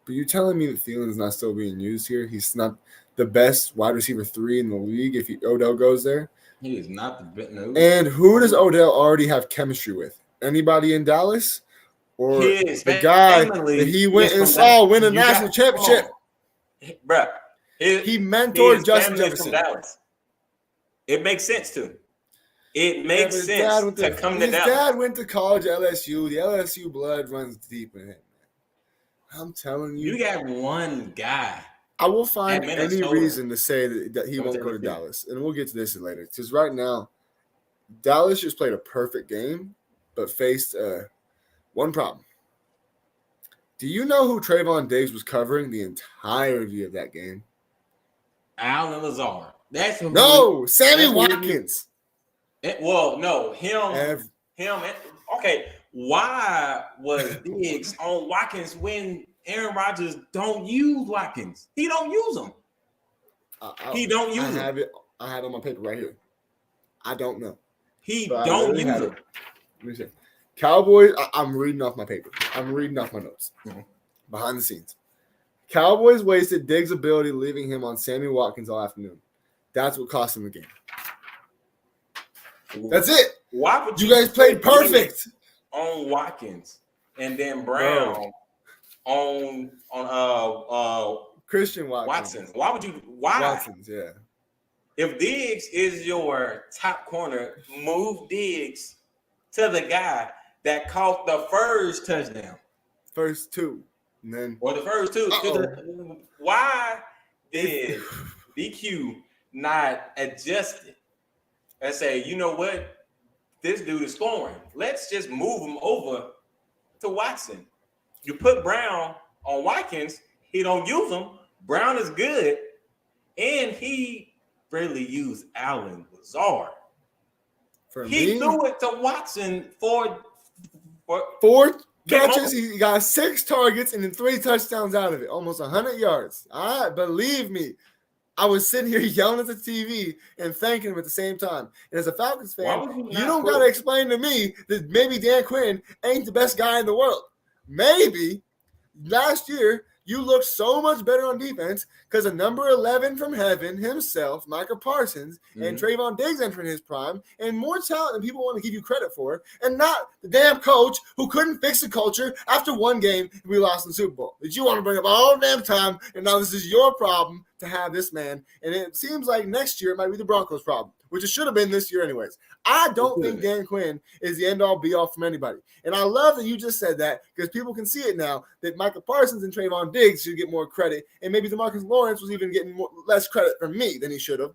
But you're telling me that Thielen is not still being used here? He's not the best wide receiver 3 in the league if Odell goes there? He is not the best. No. And who does Odell already have chemistry with? Anybody in Dallas? Or the guy that he went and saw win a national championship? Bruh. He mentored Justin Jefferson. It makes sense to him. It makes sense to come to Dallas. His dad went to college at LSU. The LSU blood runs deep in him. I'm telling you. You got one guy. I will find any reason to say that he won't go to Dallas. And we'll get to this later. Because right now, Dallas just played a perfect game, but faced one problem. Do you know who Trayvon Diggs was covering the entirety of that game? Allen Lazard. That's who. No, Sammy Watkins. No, him. Okay, why was Diggs on Watkins when Aaron Rodgers don't use Watkins? He don't use them. He don't use them. I have it on my paper right here. I don't know. He don't use them. Let me see. Cowboys. I'm reading off my paper. I'm reading off my notes. Behind the scenes. Cowboys wasted Diggs' ability, leaving him on Sammy Watkins all afternoon. That's what cost him the game. That's it. Why would you guys played perfect on Watkins and then Brown on Christian Watkins? Why would you? Why? Watkins, yeah. If Diggs is your top corner, move Diggs to the guy that caught the first touchdown. First two. And then the first two. Why did DQ not adjust it and say, you know what? This dude is scoring. Let's just move him over to Watson. You put Brown on Watkins, he don't use him. Brown is good, and he really used Allen Lazard. He threw it to Watson for 4 catches. He got 6 targets and then 3 touchdowns out of it, almost 100 yards. All right, believe me. I was sitting here yelling at the TV and thanking him at the same time. And as a Falcons fan, you don't got to explain to me that maybe Dan Quinn ain't the best guy in the world. Maybe last year you looked so much better on defense because of number 11 from heaven himself, Micah Parsons, and Trayvon Diggs entering his prime, and more talent than people want to give you credit for, and not the damn coach who couldn't fix the culture after one game and we lost in the Super Bowl. That you want to bring up all the damn time, and now this is your problem to have this man. And it seems like next year it might be the Broncos' problem, which it should have been this year anyways. I don't think Dan Quinn is the end-all, be-all from anybody. And I love that you just said that because people can see it now that Micah Parsons and Trayvon Diggs should get more credit, and maybe DeMarcus Lawrence was even getting less credit from me than he should have.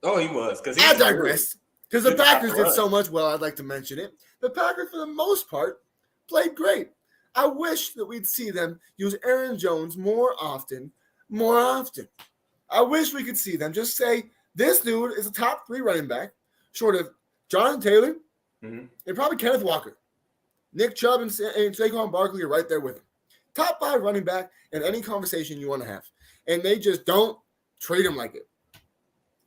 Oh, he was. I digress. Because the Packers did so much well, I'd like to mention it. The Packers, for the most part, played great. I wish that we'd see them use Aaron Jones more often. I wish we could see them just say, this dude is a top 3 running back, short of Jonathan Taylor and probably Kenneth Walker. Nick Chubb and Saquon Barkley are right there with him. Top 5 running back in any conversation you want to have. And they just don't treat him like it.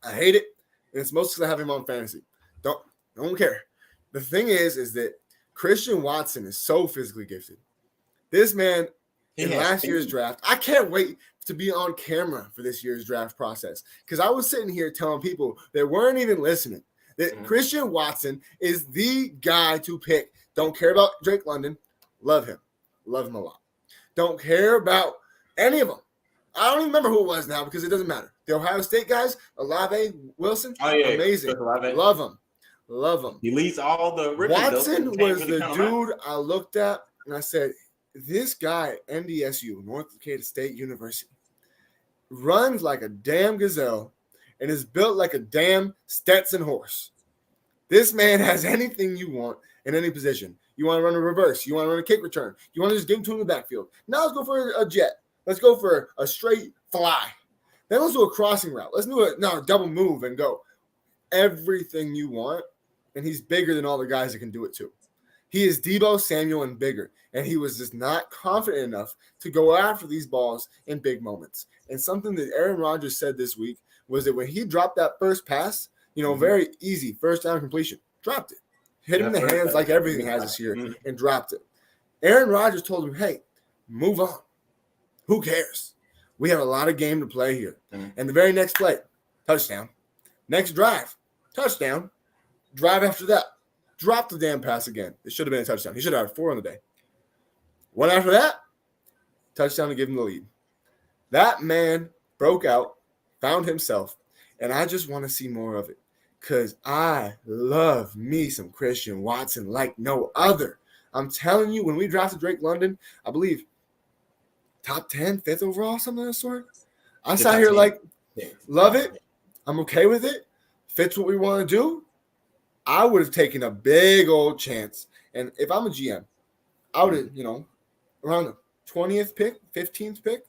I hate it. And it's mostly because I have him on fantasy. Don't care. The thing is that Christian Watson is so physically gifted. This man in last year's draft, I can't wait to be on camera for this year's draft process. Because I was sitting here telling people that weren't even listening that Christian Watson is the guy to pick. Don't care about Drake London. Love him a lot. Don't care about any of them. I don't even remember who it was now because it doesn't matter. The Ohio State guys, Olave, Wilson, amazing. Love them. Love him. He leads all the rookies. Watson was the dude I looked at and I said, this guy, NDSU, North Dakota State University, runs like a damn gazelle and is built like a damn Stetson horse. This man has anything you want in any position. You want to run a reverse. You want to run a kick return. You want to just give him to him in the backfield. Now let's go for a jet. Let's go for a straight fly. Then let's do a crossing route. Let's do a double move and go. Everything you want, and he's bigger than all the guys that can do it too. He is Deebo Samuel and bigger, and he was just not confident enough to go after these balls in big moments. And something that Aaron Rodgers said this week was that when he dropped that first pass, very easy first down completion, dropped it. Hit him in the hands like everything has this year and dropped it. Aaron Rodgers told him, hey, move on. Who cares? We have a lot of game to play here. And the very next play, touchdown. Next drive, touchdown. Drive after that, drop the damn pass again. It should have been a touchdown. He should have had 4 on the day. One after that, touchdown to give him the lead. That man broke out, found himself, and I just want to see more of it because I love me some Christian Watson like no other. I'm telling you, when we drafted Drake London, I believe top 10, 5th overall, something of the sort. I sat here like, love it. I'm okay with it. Fits what we want to do. I would have taken a big old chance. And if I'm a GM, I would have, around the 20th pick, 15th pick,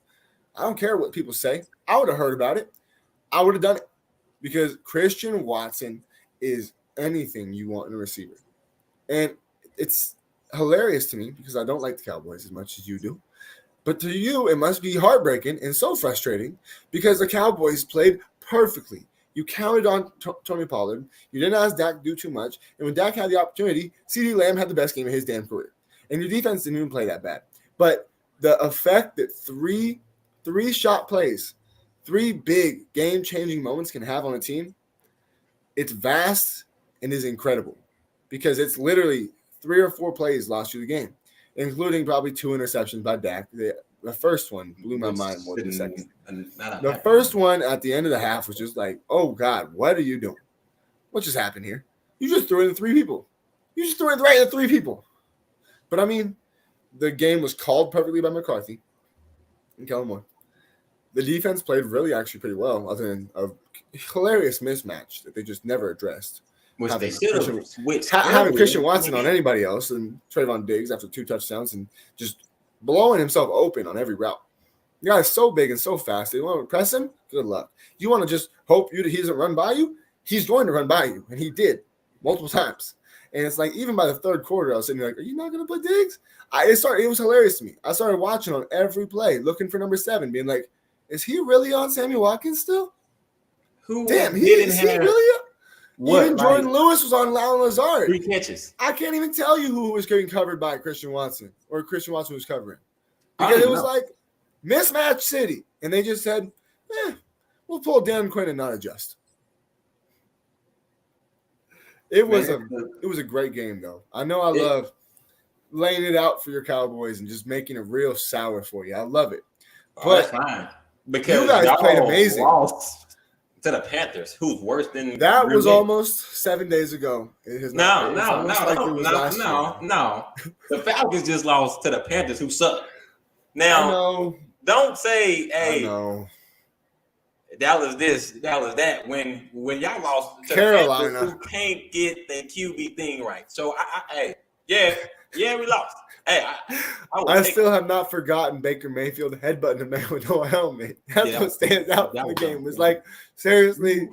I don't care what people say. I would have heard about it. I would have done it because Christian Watson is anything you want in a receiver. And it's hilarious to me because I don't like the Cowboys as much as you do. But to you, it must be heartbreaking and so frustrating because the Cowboys played perfectly. You counted on Tony Pollard. You didn't ask Dak to do too much. And when Dak had the opportunity, CeeDee Lamb had the best game of his damn career. And your defense didn't even play that bad. But the effect that three shot plays, 3 big game-changing moments can have on a team, it's vast and is incredible. Because it's literally 3 or 4 plays lost you the game, including probably 2 interceptions by Dak. The first one blew my mind more than the second. The first one at the end of the half was just like, oh, God, what are you doing? What just happened here? You just threw in 3 people. You just threw it right at 3 people. But, I mean, the game was called perfectly by McCarthy and Kellen Moore. The defense played actually pretty well, other than a hilarious mismatch that they just never addressed. Which they should have switched. Having Christian Watson on anybody else and Trayvon Diggs after 2 touchdowns and just blowing himself open on every route. The guy is so big and so fast. They want to press him? Good luck. You want to just hope he doesn't run by you? He's going to run by you, and he did multiple times. And it's like even by the third quarter, I was sitting there like, are you not going to put Diggs? It was hilarious to me. I started watching on every play, looking for number 7, being like, is he really on Sammy Watkins still? Damn, is he really up? Even Jordan Lewis was on Allen Lazard. 3 catches. I can't even tell you who was getting covered by Christian Watson or Christian Watson was covering. Because it was like mismatch city. And they just said, we'll pull Dan Quinn and not adjust. It was a great game, though. I know I love laying it out for your Cowboys and just making it real sour for you. I love it. But that's fine. Because you guys played amazing. Lost to the Panthers, who's worse than that was almost 7 days ago. No. The Falcons just lost to the Panthers, who suck. Now, don't say, "Hey, Dallas this, Dallas that." When y'all lost to Carolina, the Panthers, who can't get the QB thing right. So, we lost. Hey, I still have not forgotten Baker Mayfield headbutting a man with no helmet. That's what stands out from the game. It's like, seriously,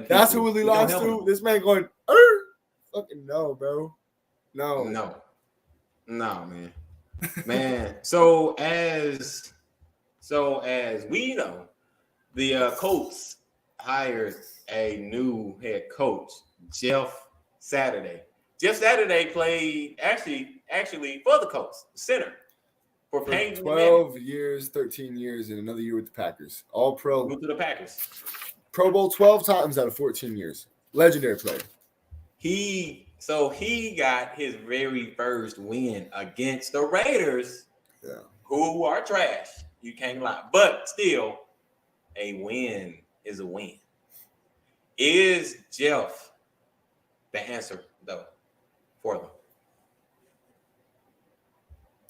that's who we lost to? This man going, fucking no, bro. No, man. Man, so as we know, the Colts hired a new head coach, Jeff Saturday. Jeff Saturday played actually for the Colts, center for Peyton 12 years, 13 years, and another year with the Packers. All pro. Moved to the Packers. Pro Bowl 12 times out of 14 years. Legendary player. He got his very first win against the Raiders, who are trash. You can't lie. But still, a win is a win. Is Jeff the answer though for them?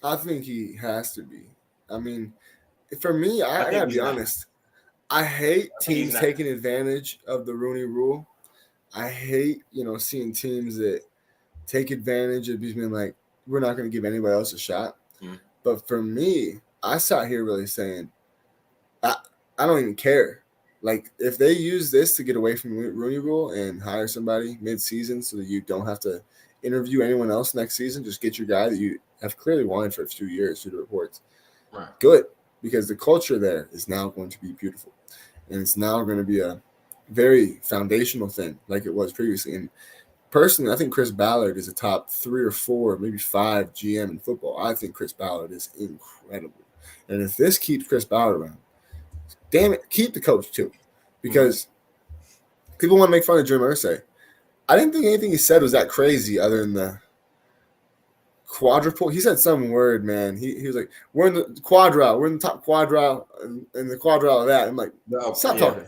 I think he has to be. I mean, for me, I I think gotta he's be not. honest. I hate I think he's teams not. taking advantage of the Rooney Rule. I hate, seeing teams that take advantage of being like, we're not going to give anybody else a shot. Mm. But for me, I sat here really saying, I don't even care. Like, if they use this to get away from Rooney Rule and hire somebody mid-season so that you don't have to interview anyone else next season, just get your guy that you have clearly wanted for a few years through the reports. Right. Good, because the culture there is now going to be beautiful. And it's now going to be a very foundational thing like it was previously. And personally, I think Chris Ballard is a top 3 or 4, maybe 5 GM in football. I think Chris Ballard is incredible. And if this keeps Chris Ballard around, damn it, keep the coach too. Because people want to make fun of Jim Irsay. I didn't think anything he said was that crazy other than the quadruple. He said some word, man. He was like, we're in the quadrile. We're in the top quadrile and the quadrile of that. I'm like, stop talking.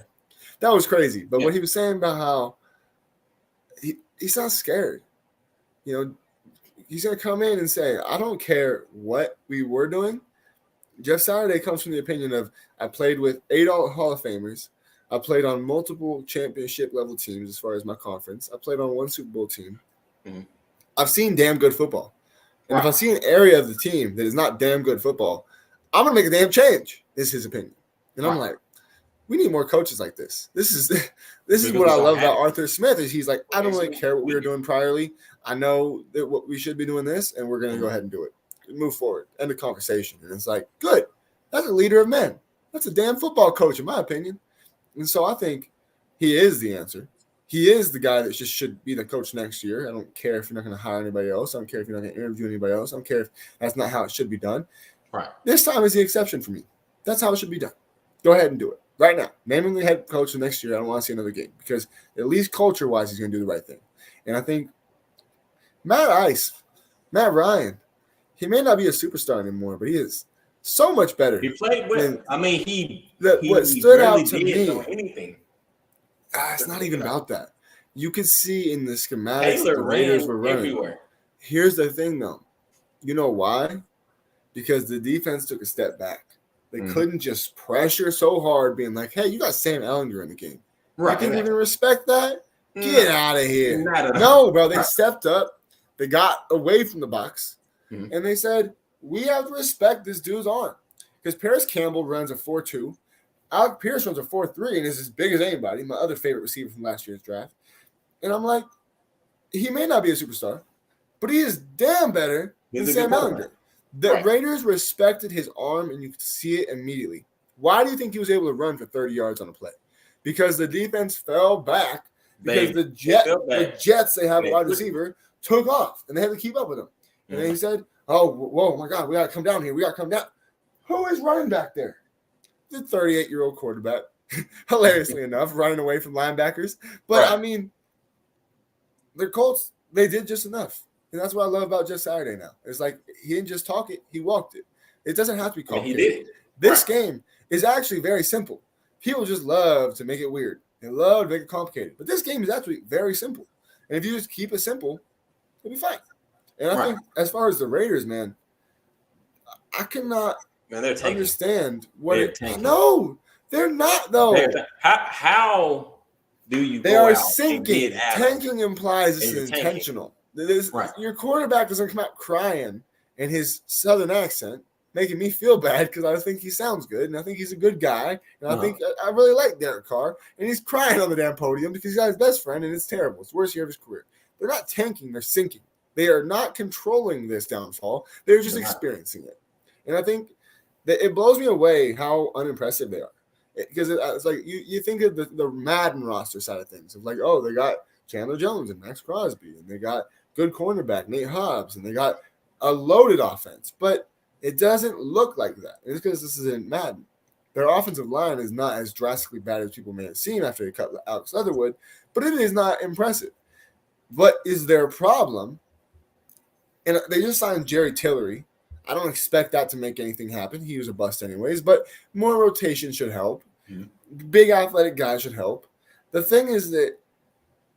That was crazy. But what he was saying about how he's not scared. He's going to come in and say, I don't care what we were doing. Jeff Saturday comes from the opinion of, I played with 8 Hall of Famers. I played on multiple championship level teams as far as my conference. I played on 1 Super Bowl team. Mm-hmm. I've seen damn good football. And if I see an area of the team that is not damn good football, I'm going to make a damn change, is his opinion. And I'm like, we need more coaches like this. This is what I love about Arthur Smith is he's like, I don't really care what we were doing priorly. I know that what we should be doing this, and we're going to go ahead and do it. Move forward. End of conversation. And it's like, good. That's a leader of men. That's a damn football coach, in my opinion. And so I think he is the answer. He is the guy that just should be the coach next year. I don't care if you're not going to hire anybody else. I don't care if you're not going to interview anybody else. I don't care if that's not how it should be done. Right. This time is the exception for me. That's how it should be done. Go ahead and do it. Right now. Name him the head coach for next year. I don't want to see another game because at least culture-wise, he's going to do the right thing. And I think Matt Ryan, he may not be a superstar anymore, but he is so much better. He played with. What stood out to me. Anything. It's not even about that. You could see in the schematics the Raiders were running. Everywhere. Here's the thing, though. You know why? Because the defense took a step back. They couldn't just pressure so hard, being like, "Hey, you got Sam Ehlinger in the game. Right? You can even respect that? Get out of here!" No, bro. They stepped up. They got away from the box, and they said, "We have to respect this dude's arm." Because Paris Campbell runs a 4.2. Alec Pierce runs a 4.3 and is as big as anybody. My other favorite receiver from last year's draft. And I'm like, he may not be a superstar, but he is damn better than Sam Ehlinger. The Raiders respected his arm, and you could see it immediately. Why do you think he was able to run for 30 yards on a play? Because the defense fell back because the Jets, they have a wide receiver, took off, and they had to keep up with him. And then he said, oh, whoa, my God, we got to come down here. We got to come down. Who is running back there? The 38-year-old quarterback, hilariously enough, running away from linebackers. But, I mean, the Colts, they did just enough. And that's what I love about Jeff Saturday now. It's like he didn't just talk it, he walked it. It doesn't have to be complicated. He did. This game is actually very simple. People just love to make it weird. They love to make it complicated. But this game is actually very simple. And if you just keep it simple, it'll be fine. And I think as far as the Raiders, man, I cannot understand what No, they're not, though. How do you They go are out sinking. And get Tanking implies it's intentional. Your quarterback doesn't come out crying in his southern accent, making me feel bad because I think he sounds good and I think he's a good guy. And I think I really like Derek Carr. And he's crying on the damn podium because he's got his best friend and it's terrible. It's the worst year of his career. They're not tanking. They're sinking. They are not controlling this downfall. They're just experiencing it. And I think that it blows me away how unimpressive they are. Because it's like you think of the Madden roster side of things. Of like, oh, they got Chandler Jones and Max Crosby. And they got good cornerback Nate Hobbs. And they got a loaded offense. But it doesn't look like that. It's because this isn't Madden. Their offensive line is not as drastically bad as people may have seen after they cut Alex Leatherwood. But it is not impressive. What is their problem? And they just signed Jerry Tillery. I don't expect that to make anything happen. He was a bust anyways, but more rotation should help. Mm-hmm. Big athletic guys should help. The thing is that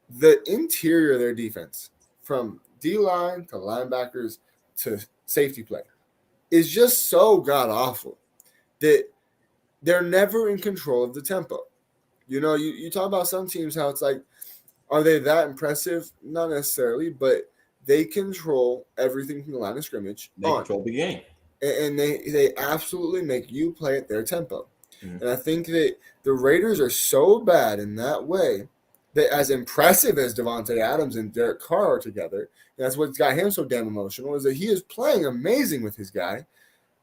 the interior of their defense, from D-line to linebackers to safety play, is just so god-awful that they're never in control of the tempo. You talk about some teams, how it's like, are they that impressive? Not necessarily, but they control everything from the line of scrimmage They control the game. And they absolutely make you play at their tempo. Mhm. And I think that the Raiders are so bad in that way that, as impressive as Devontae Adams and Derek Carr are together, and that's what's got him so damn emotional, is that he is playing amazing with his guy.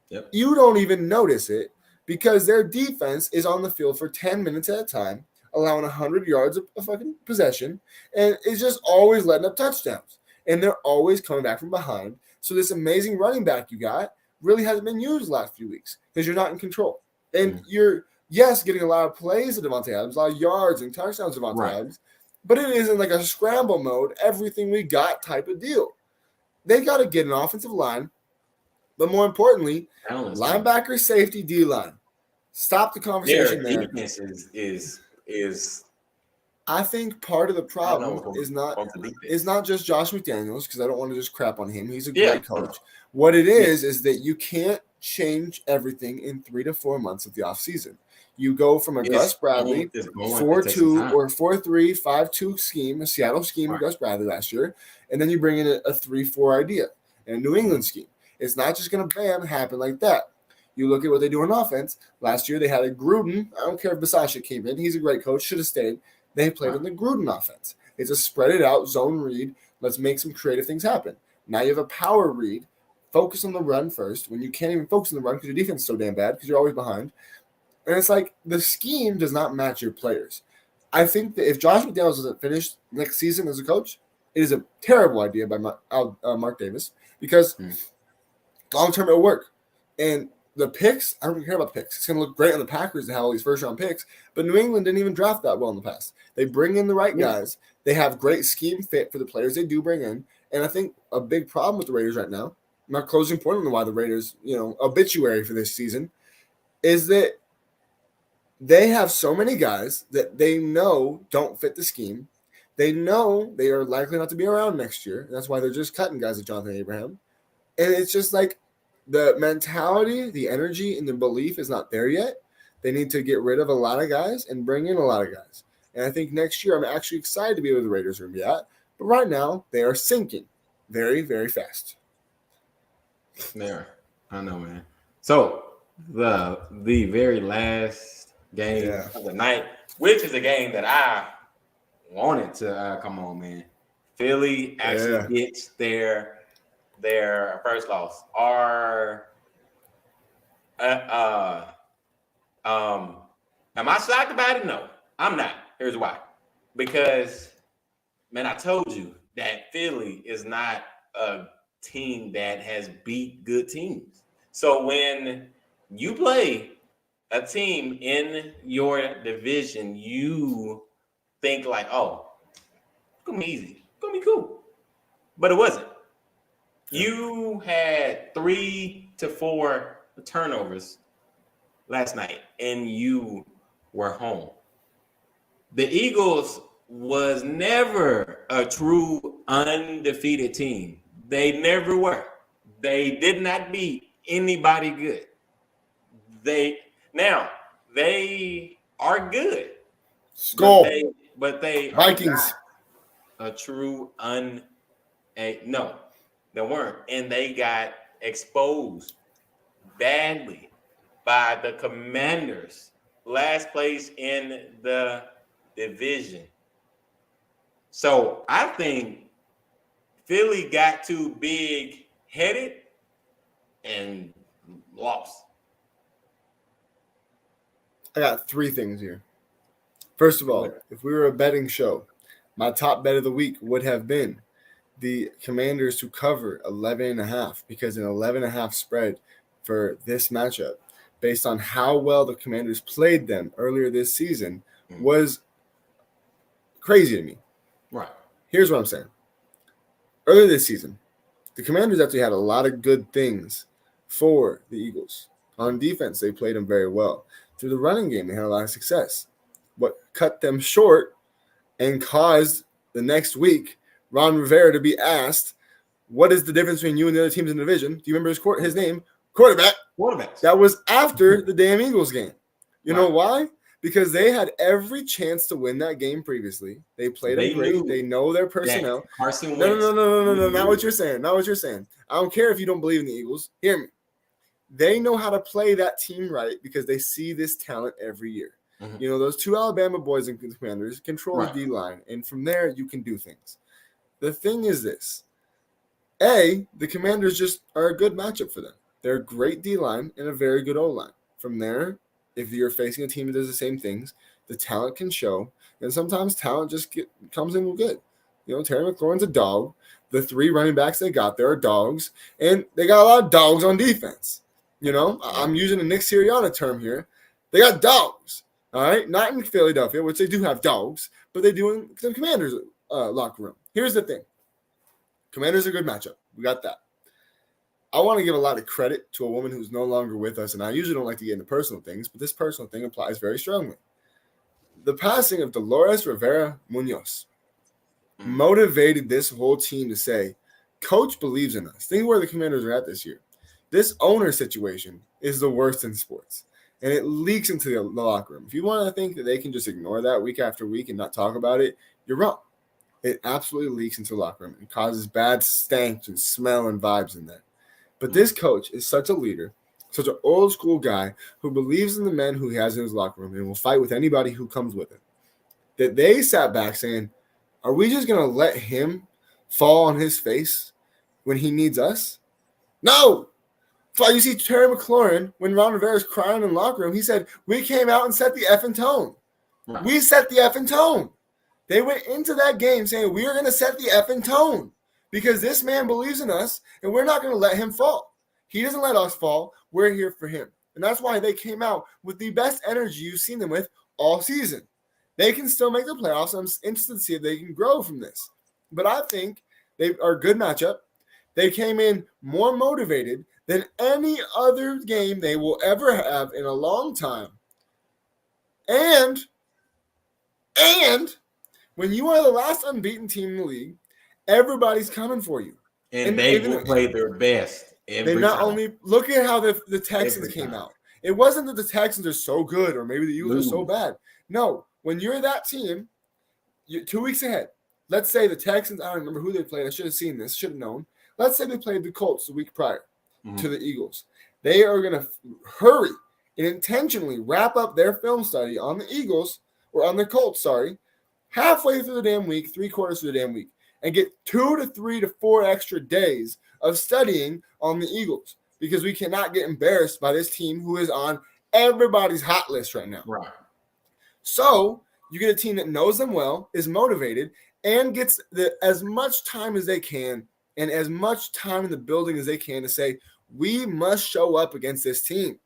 Yep. You don't even notice it because their defense is on the field for 10 minutes at a time, allowing 100 yards of fucking possession, and is just always letting up touchdowns. And they're always coming back from behind. So this amazing running back you got really hasn't been used the last few weeks because you're not in control. And you're, yes, getting a lot of plays of Devontae Adams, a lot of yards and touchdowns of Devontae Adams, but it isn't like a scramble mode, everything we got type of deal. They got to get an offensive line, but more importantly, linebacker, safety, D-line. Stop the conversation there. Their defense is I think part of the problem is not just Josh McDaniels, because I don't want to just crap on him. He's a great coach. What it is that you can't change everything in 3 to 4 months of the offseason. You go from a Gus Bradley 4-2 or 4-3, 5-2 scheme, a Seattle scheme of Gus Bradley last year, and then you bring in a 3-4 idea and a New England scheme. It's not just going to happen like that. You look at what they do on offense. Last year they had a Gruden. I don't care if Bisaccia came in. He's a great coach. Should have stayed. They played in the Gruden offense. It's a spread it out, zone read. Let's make some creative things happen. Now you have a power read. Focus on the run first when you can't even focus on the run because your defense is so damn bad because you're always behind. And it's like the scheme does not match your players. I think that if Josh McDaniels doesn't finish next season as a coach, it is a terrible idea by Mark Davis because long-term it'll work. And the picks, I don't care about the picks. It's going to look great on the Packers to have all these first-round picks, but New England didn't even draft that well in the past. They bring in the right guys. They have great scheme fit for the players they do bring in. And I think a big problem with the Raiders right now, my closing point on why the Raiders, obituary for this season, is that they have so many guys that they know don't fit the scheme. They know they are likely not to be around next year. And that's why they're just cutting guys like Jonathan Abraham. And it's just like the mentality, the energy, and the belief is not there yet. They need to get rid of a lot of guys and bring in a lot of guys. And I think next year I'm actually excited to be where the Raiders are going to be at. But right now they are sinking very, very fast. There, I know, man. So the very last game of the night, which is a game that I wanted to come on, man. Philly actually gets their first loss. Am I shocked about it? No, I'm not. Here's why. Because, man, I told you that Philly is not a team that has beat good teams. So when you play a team in your division, you think like, oh, it's going to be easy. It's going to be cool. But it wasn't. You had 3 to 4 turnovers last night, and you were home. The Eagles was never a true undefeated team. They never were. They did not beat anybody good. They are good. Skull. But they Vikings. A true no, they weren't. And they got exposed badly by the Commanders, last place in the division. So I think Philly got too big-headed and lost. I got 3 things here. First of all, if we were a betting show, my top bet of the week would have been the Commanders to cover 11.5 because an 11.5 spread for this matchup, based on how well the Commanders played them earlier this season, was crazy to me. Right. Here's what I'm saying. Earlier this season, the Commanders actually had a lot of good things for the Eagles. On defense, they played them very well. Through the running game, they had a lot of success. What cut them short and caused the next week Ron Rivera to be asked, what is the difference between you and the other teams in the division? Do you remember his name? Quarterback. Quarterbacks. That was after the damn Eagles game. You know Right. why? Because they had every chance to win that game previously. They played them great. They know their personnel. Carson No, Wentz. no. Not what you're saying. Not what you're saying. I don't care if you don't believe in the Eagles. Hear me. They know how to play that team right because they see this talent every year. Mhm. You know, those two Alabama boys and Commanders control Right. the D-line, and from there you can do things. The thing is this. The Commanders just are a good matchup for them. They're a great D-line and a very good O-line. From there, if you're facing a team that does the same things, the talent can show, and sometimes talent just comes in good. You know, Terry McLaurin's a dog. The 3 running backs they got there are dogs, and they got a lot of dogs on defense. You know, I'm using a Nick Sirianni term here. They got dogs, all right? Not in Philadelphia, which they do have dogs, but they do in the Commanders' locker room. Here's the thing. Commanders are a good matchup. We got that. I want to give a lot of credit to a woman who's no longer with us, and I usually don't like to get into personal things, but this personal thing applies very strongly. The passing of Dolores Rivera Munoz motivated this whole team to say, Coach believes in us. Think where the Commanders are at this year. This owner situation is the worst in sports, and it leaks into the locker room. If you want to think that they can just ignore that week after week and not talk about it, you're wrong. It absolutely leaks into the locker room and causes bad stank and smell and vibes in there. But this coach is such a leader, such an old school guy who believes in the men who he has in his locker room and will fight with anybody who comes with him, that they sat back saying, are we just going to let him fall on his face when he needs us? No. That's why you see Terry McLaurin, when Ron Rivera's crying in the locker room, he said, we came out and set the effing tone. Right. We set the effing tone. They went into that game saying, we are going to set the effing tone because this man believes in us and we're not going to let him fall. He doesn't let us fall. We're here for him. And that's why they came out with the best energy you've seen them with all season. They can still make the playoffs. I'm interested to see if they can grow from this. But I think they are a good matchup. They came in more motivated than any other game they will ever have in a long time. And when you are the last unbeaten team in the league, everybody's coming for you. And they will play their best every They not time. only look at how the Texans came out. It wasn't that the Texans are so good or maybe the Eagles are so bad. No, when you're that team, you're 2 weeks ahead. Let's say the Texans, I don't remember who they played. I should have seen this, should have known. Let's say they played the Colts the week prior to the Eagles. They are going to hurry and intentionally wrap up their film study on the Eagles, or on the Colts, halfway through the damn week, 3/4 through the damn week, and get 2 to 3 to 4 extra days of studying on the Eagles because we cannot get embarrassed by this team who is on everybody's hot list right now. Right. So you get a team that knows them well, is motivated, and gets as much time as they can and as much time in the building as they can to say, we must show up against this team.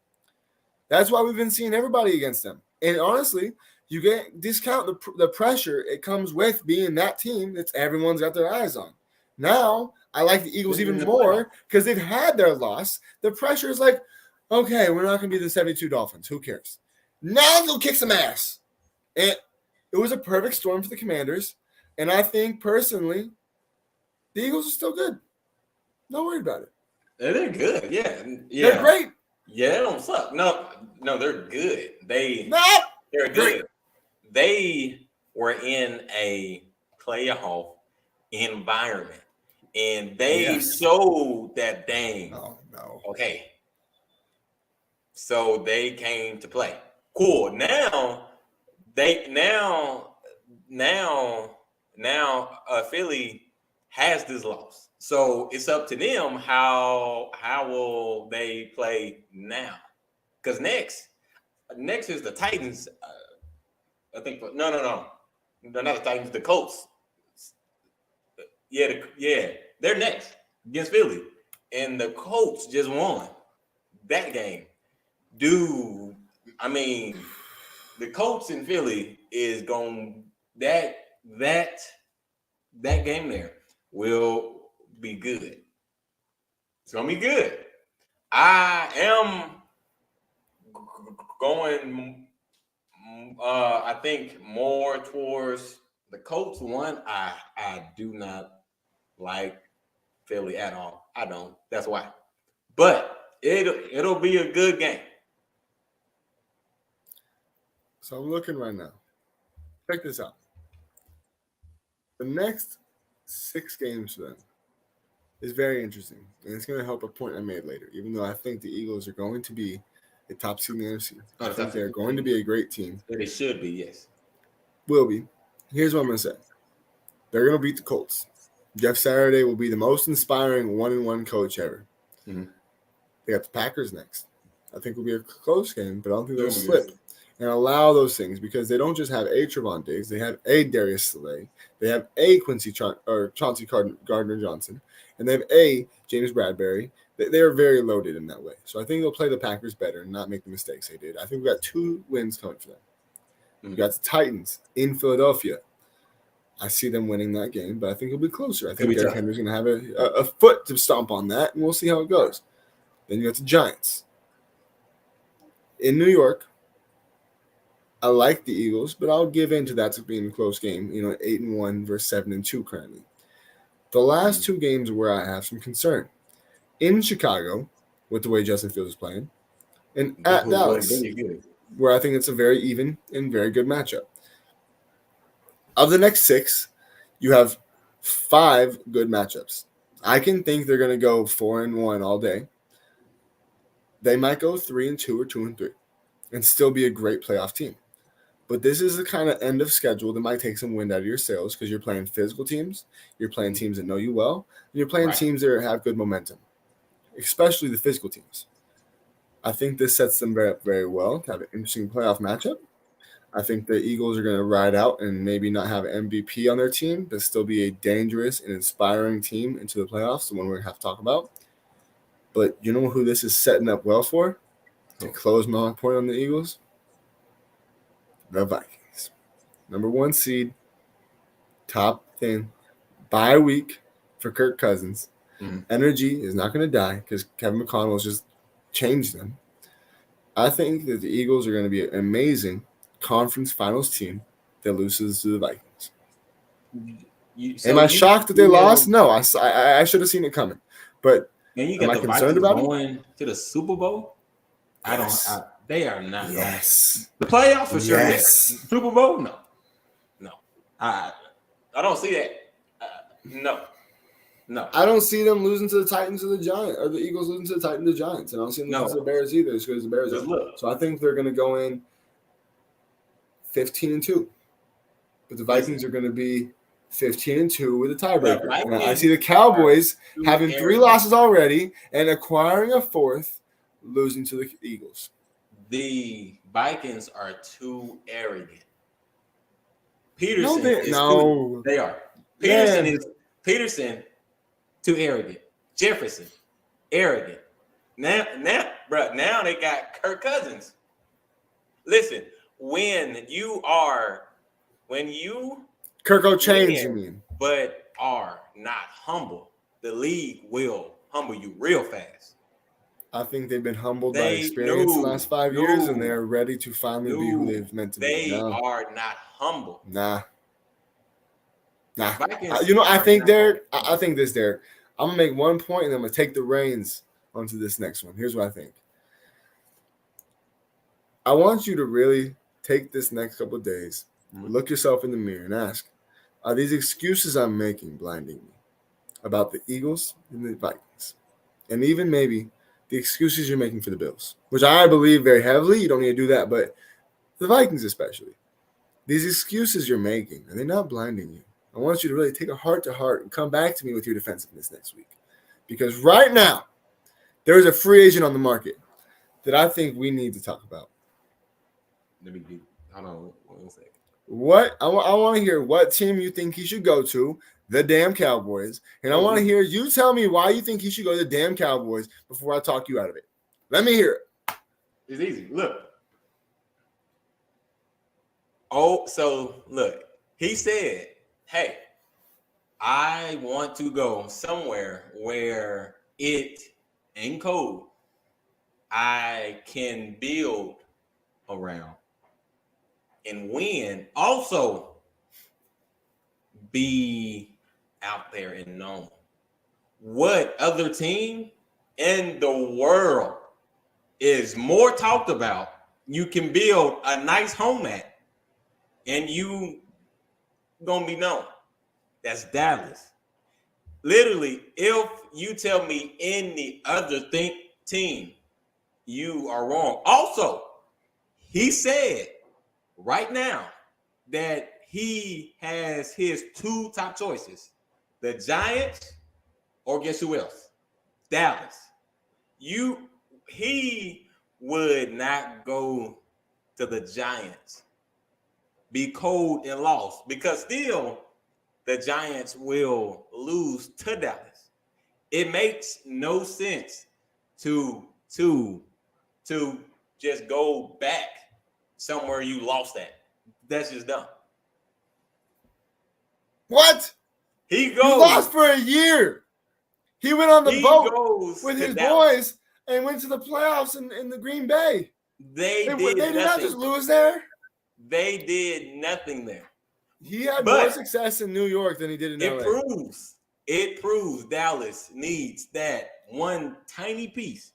That's why we've been seeing everybody against them. And honestly, you get discount the pressure it comes with being that team that everyone's got their eyes on. Now, I like the Eagles even more because they've had their loss. The pressure is like, okay, we're not going to be the 72 Dolphins. Who cares? Now they'll kick some ass. And it was a perfect storm for the Commanders. And I think, personally, the Eagles are still good. Not worried about it. They're good. Yeah. They're great. Yeah, they don't suck. No, they're good. They're good. Great. They were in a playoff environment, and they showed that Oh, no. Okay. So they came to play. Cool. Now Philly has this loss. So it's up to them how will they play now? Because next is the Titans. I think no, they're not the Titans. The Colts. They're next against Philly, and the Colts just won that game. Dude, I mean, the Colts in Philly is going that game there will be good. It's gonna be good. I am going. I think more towards The Colts one, I do not like Philly at all. I don't. That's why. But it'll be a good game. So I'm looking right now. Check this out. The next 6 games for them is very interesting, and it's going to help a point I made later. Even though I think the Eagles are going to be a top seed in the NFC, I think they're going to be a great team. They should be, yes. Will be. Here's what I'm going to say. They're going to beat the Colts. Jeff Saturday will be the most inspiring 1-1 coach ever. Mm-hmm. They got the Packers next. I think it'll be a close game, but I don't think they'll slip and allow those things because they don't just have a Trevon Diggs. They have a Darius Slay. They have a Chauncey Gardner-Johnson. And they have a James Bradbury. They are very loaded in that way. So I think they'll play the Packers better and not make the mistakes they did. I think we got 2 wins coming for them. Mm-hmm. We got the Titans in Philadelphia. I see them winning that game, but I think it'll be closer. I think Derrick Henry's going to have a foot to stomp on that, and we'll see how it goes. Then you got the Giants. In New York, I like the Eagles, but I'll give in to that to being a close game. 8-1 versus 7-2 currently. The last 2 games where I have some concern. In Chicago, with the way Justin Fields is playing, and at Dallas, where I think it's a very even and very good matchup. Of the next 6, you have 5 good matchups. I can think they're going to go 4-1 all day. They might go 3-2 or 2-3 and still be a great playoff team. But this is the kind of end of schedule that might take some wind out of your sails because you're playing physical teams, you're playing teams that know you well, and you're playing teams that have good momentum, especially the physical teams. I think this sets them very, very well to have an interesting playoff matchup. I think the Eagles are going to ride out and maybe not have an MVP on their team, but still be a dangerous and inspiring team into the playoffs, the one we're going to have to talk about. But you know who this is setting up well for? To close my point on the Eagles? The Vikings. Number 1 seed, top 10, bye week for Kirk Cousins. Mm-hmm. Energy is not going to die because Kevin McConnell's just changed them. I think that the Eagles are going to be an amazing conference finals team that loses to the Vikings. Am I shocked that they lost? No, I should have seen it coming. But am I concerned about going to the Super Bowl? Yes. They are not. Yes. The playoffs for sure. Yes. Super Bowl? No. I don't see that. No. I don't see them losing to the Titans or the Giants, or the Eagles losing to the Titans or the Giants. And I don't see them losing to the Bears either, as good as the Bears are. So I think they're going to go in 15-2. But the Vikings are going to be 15-2 with a tiebreaker. And I see the Cowboys having 3 losses already and acquiring a 4th, losing to the Eagles. The Vikings are too arrogant. They are. Peterson, too arrogant. Jefferson, arrogant. Now, they got Kirk Cousins. Listen, Kirko change, you mean, but are not humble, the league will humble you real fast. I think they've been humbled by experience the last 5 years, and they are ready to finally be who they've meant to be. They are not humble. Nah. I think Derek. I think this, Derek. I'm gonna make one point, and I'm gonna take the reins onto this next one. Here's what I think. I want you to really take this next couple of days, look yourself in the mirror, and ask: are these excuses I'm making blinding me about the Eagles and the Vikings, and even maybe the excuses you're making for the Bills, which I believe very heavily? You don't need to do that, but the Vikings especially. These excuses you're making, are they not blinding you? I want you to really take a heart-to-heart and come back to me with your defensiveness next week. Because right now, there is a free agent on the market that I think we need to talk about. Hold on 1 second. What? I want to hear what team you think he should go to, the damn Cowboys. And I want to hear you tell me why you think he should go to the damn Cowboys before I talk you out of it. Let me hear it. It's easy. Look. Oh, so look. He said, hey, I want to go somewhere where it ain't cold. I can build around and win. Also, be out there and known. What other team in the world is more talked about? You can build a nice home at, and you gonna be known. That's Dallas. Literally, if you tell me any other team, you are wrong. Also, he said right now that he has his two top choices: the Giants, or guess who else? Dallas. He would not go to the Giants, be cold and lost, because still the Giants will lose to Dallas. It makes no sense to just go back somewhere you lost at. That's just dumb. What? He goes. He lost for a year. He went on the boat with his boys and went to the playoffs in the Green Bay. They did not just lose there. They did nothing there. He had more success in New York than he did in LA. It proves Dallas needs that one tiny piece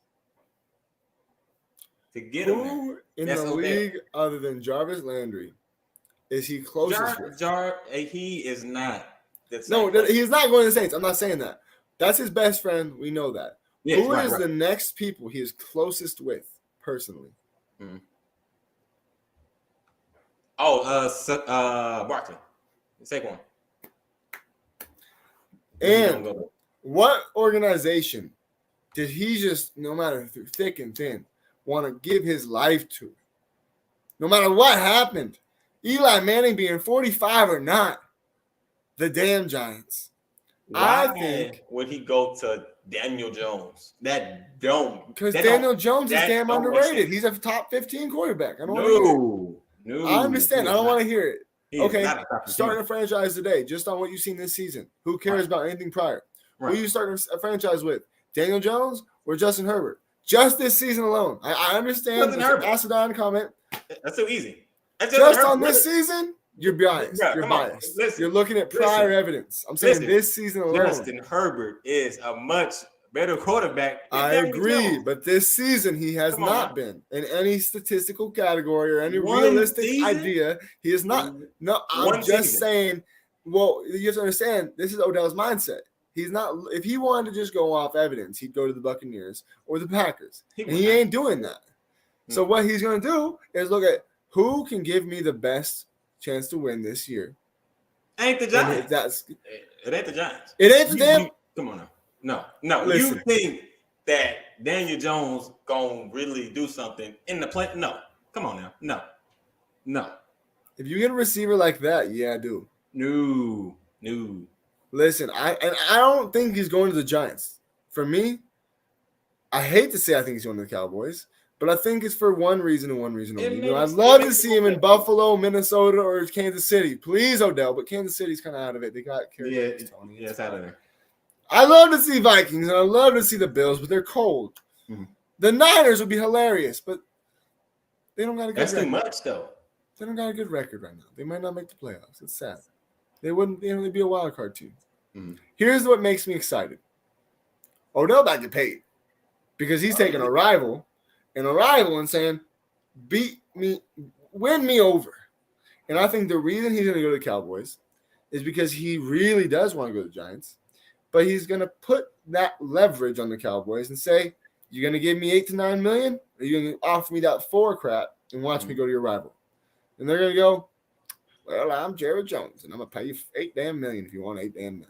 to get him there. Who in the league other than Jarvis Landry is he closest with? He is not. No, he's not going to the Saints. I'm not saying that. That's his best friend. We know that. Yes, Who is the next people he is closest with personally? Mm-hmm. Barkley. Saquon. And what organization did he just, no matter through thick and thin, want to give his life to? No matter what happened, Eli Manning being 45 or not, the damn Giants. Why I think would he go to Daniel Jones? That don't, because Daniel Jones is damn underrated. He's a top 15 quarterback. I don't want to hear it. I understand. I don't want to hear it. Okay, starting a franchise today, just on what you've seen this season. Who cares about anything prior? Who you starting a franchise with? Daniel Jones or Justin Herbert? Just this season alone. I understand the Acidon comment. That's so easy. Just on this season, you're biased. You're biased. Listen, you're looking at prior evidence. I'm saying this season alone. Justin Herbert is a much better quarterback. I agree, but this season he has not been in any statistical category or any realistic idea. He is not. No, I'm just saying. Well, you have to understand. This is Odell's mindset. He's not. If he wanted to just go off evidence, he'd go to the Buccaneers or the Packers, and he ain't doing that. So what he's going to do is look at who can give me the best chance to win this year. Ain't the Giants. It ain't the Giants. It ain't the damn. Come on now. No. Listen. You think that Daniel Jones gonna really do something in the play? No. Come on now. No. If you get a receiver like that, yeah, I do. No. Listen, I don't think he's going to the Giants. For me, I hate to say I think he's going to the Cowboys, but I think it's for one reason and one reason only. I'd love to see him in Buffalo, Minnesota, or Kansas City. Please, Odell, but Kansas City's kind of out of it. They got carried. Yeah, it's out of there. I love to see Vikings, and I love to see the Bills, but they're cold. Mm-hmm. The Niners would be hilarious, but they don't got a good record. That's too much, though. They don't got a good record right now. They might not make the playoffs. It's sad. They wouldn't. They'd be a wild card team. Mm-hmm. Here's what makes me excited. Odell about to get paid because he's taking a rival and saying, "Beat me, win me over." And I think the reason he's going to go to the Cowboys is because he really does want to go to the Giants, but he's going to put that leverage on the Cowboys and say, "You're going to give me $8 to $9 million, or you're going to offer me that 4 crap and watch me go to your rival." And they're going to go, "Well, I'm Jared Jones, and I'm going to pay you $8 damn million if you want $8 damn million."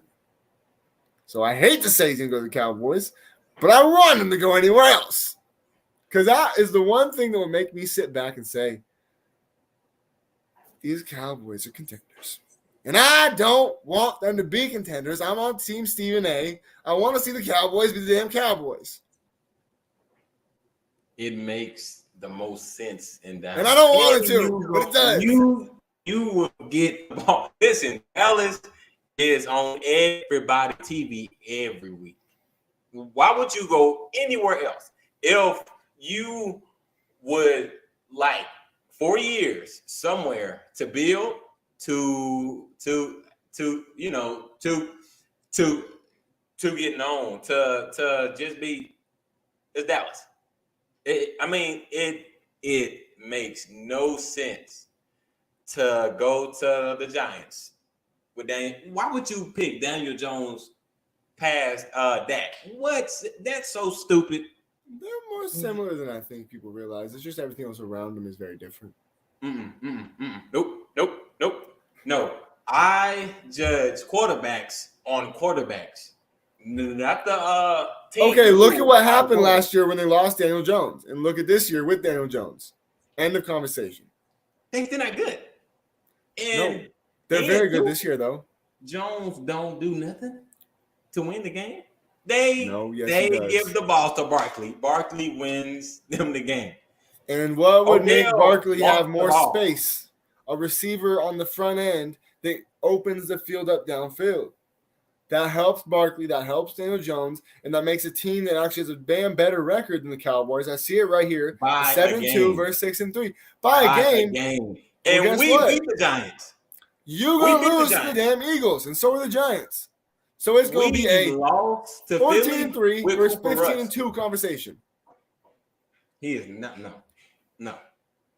So I hate to say he's going to go to the Cowboys, but I want him to go anywhere else. Because that is the one thing that will make me sit back and say, these Cowboys are contenders. And I don't want them to be contenders. I'm on Team Stephen A. I want to see the Cowboys be the damn Cowboys. It makes the most sense in that. And I don't want it to, but it does. You will get the ball. Listen, Dallas is on everybody's TV every week. Why would you go anywhere else? If you would like 4 years somewhere to build, to to get known, to just be, it's Dallas. It makes no sense to go to the Giants with Daniel. Why would you pick Daniel Jones past Dak? That's so stupid. They're more similar than I think people realize. It's just everything else around them is very different. Nope. No. I judge quarterbacks on quarterbacks, not the team. Okay, look at what happened last year when they lost Daniel Jones, and look at this year with Daniel Jones. End of conversation. Think they're not good. And no, they're very good this year, though. Jones don't do nothing to win the game. They give the ball to Barkley. Barkley wins them the game. And what would make Barkley have more space? A receiver on the front end that opens the field up downfield. That helps Barkley, that helps Daniel Jones, and that makes a team that actually has a damn better record than the Cowboys. I see it right here. 7-2 versus 6-3. By a game. And we beat the Giants. You're going to lose to the damn Eagles, and so are the Giants. So it's going to be a 14-3 versus 15-2 conversation. He is not. No.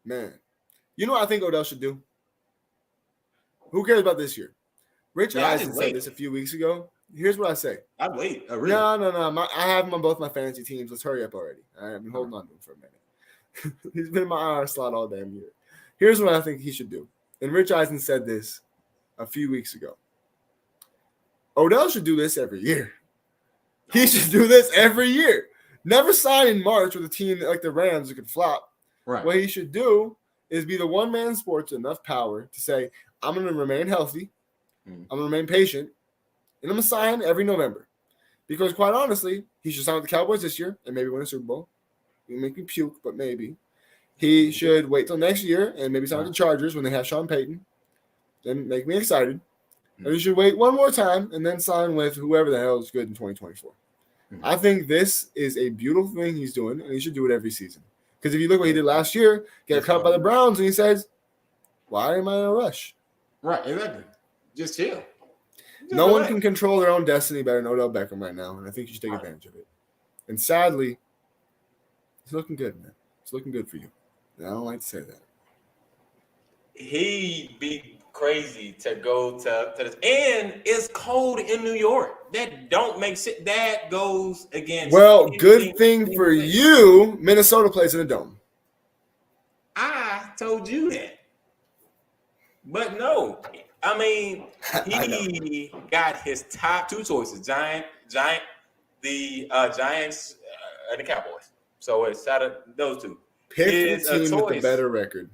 Man. You know what I think Odell should do? Who cares about this year? Rich Eisen said this a few weeks ago. Here's what I say. I'd wait. Really? No. I have him on both my fantasy teams. Let's hurry up already. I've been holding on to him for a minute. He's been in my IR slot all damn year. Here's what I think he should do. And Rich Eisen said this a few weeks ago. Odell should do this every year. He should do this every year. Never sign in March with a team like the Rams that could flop. Right. What he should do is be the one-man sports with enough power to say, I'm going to remain healthy. I'm going to remain patient. And I'm going to sign every November. Because quite honestly, he should sign with the Cowboys this year and maybe win a Super Bowl. It'll make me puke, but maybe. He should wait till next year and maybe sign with the Chargers when they have Sean Payton. Then make me excited. And he should wait one more time and then sign with whoever the hell is good in 2024. I think this is a beautiful thing he's doing, and he should do it every season. Because if you look what he did last year, get cut by the Browns, and he says, why am I in a rush? Right, exactly. Just chill. No one can control their own destiny better than Odell Beckham right now, and I think you should take advantage of it. And sadly, it's looking good, man. It's looking good for you. And I don't like to say that. He'd be crazy to go to this. And it's cold in New York. That don't make sense. That goes against. Well, good thing for you, Minnesota plays in a dome. I told you that. But no. I mean, he got his top two choices: Giants, and the Cowboys. So it's out of those two. Pick the team with the better record.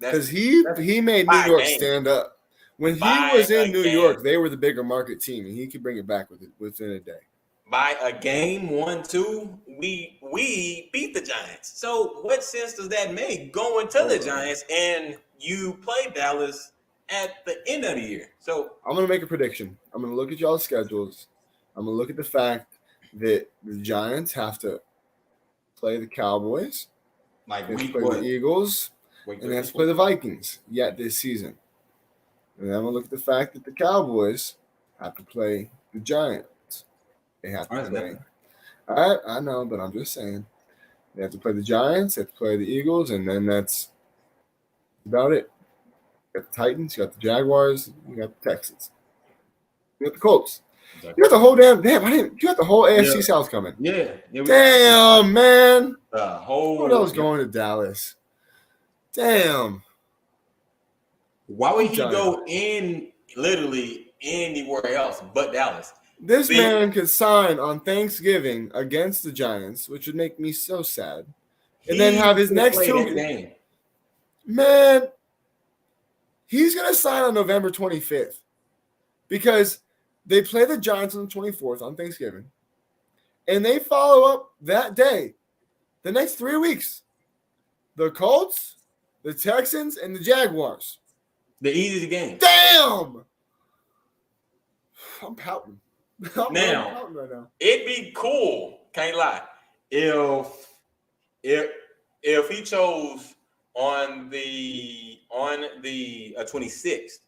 Because he made New York stand up. When he was in New York, they were the bigger market team, and he could bring it back within a day. By a game 1-2, we beat the Giants. So what sense does that make going to the Giants and you play Dallas at the end of the year? So I'm gonna make a prediction. I'm gonna look at y'all's schedules. I'm gonna look at the fact that the Giants have to play the Cowboys, they have to play the Eagles, and they have to play the Vikings yet this season. And then I'm gonna look at the fact that the Cowboys have to play the Giants. They have to play. I know, but I'm just saying. They have to play the Giants, they have to play the Eagles, and then that's about it. You got the Titans, you got the Jaguars, you got the Texans. You got the Colts. Exactly. You got the whole you got the whole AFC South coming. Yeah. Damn, man. The whole what else going to Dallas? Damn. Why would he go in literally anywhere else but Dallas? This man could sign on Thanksgiving against the Giants, which would make me so sad. And then have his next two games. Man, he's going to sign on November 25th because they play the Giants on the 24th on Thanksgiving. And they follow up that day, the next 3 weeks. The Colts, the Texans, and the Jaguars. The easiest game. Damn! I'm pouting. Now, it'd be cool, can't lie, if he chose on the 26th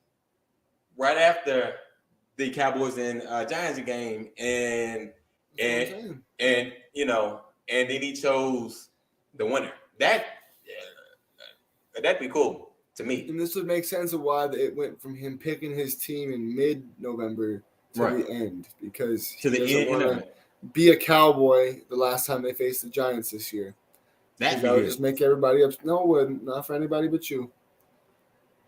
right after the Cowboys and Giants game, and you know, and then he chose the winner. That'd be cool to me. And this would make sense of why it went from him picking his team in mid-November to the end, because to the end, want to be a Cowboy the last time they faced the Giants this year. That would just make everybody up. No, it wouldn't. Not for anybody but you.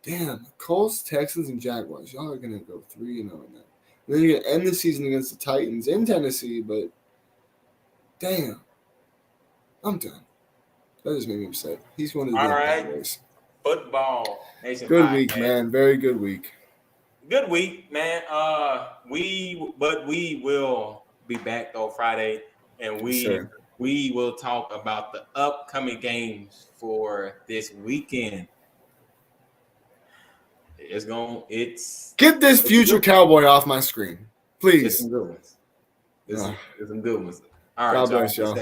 Damn, Colts, Texans, and Jaguars. Y'all are gonna go 3-0 in that. And then you're gonna end the season against the Titans in Tennessee, but damn, I'm done. That just made me upset. He's one of the Cowboys. Football Nation. Good week, man. Very good week. Good week, man. We will be back on Friday, and we will talk about the upcoming games for this weekend. Get this future Cowboy off my screen, please. It's some good ones. It's some good ones. All right, God bless y'all.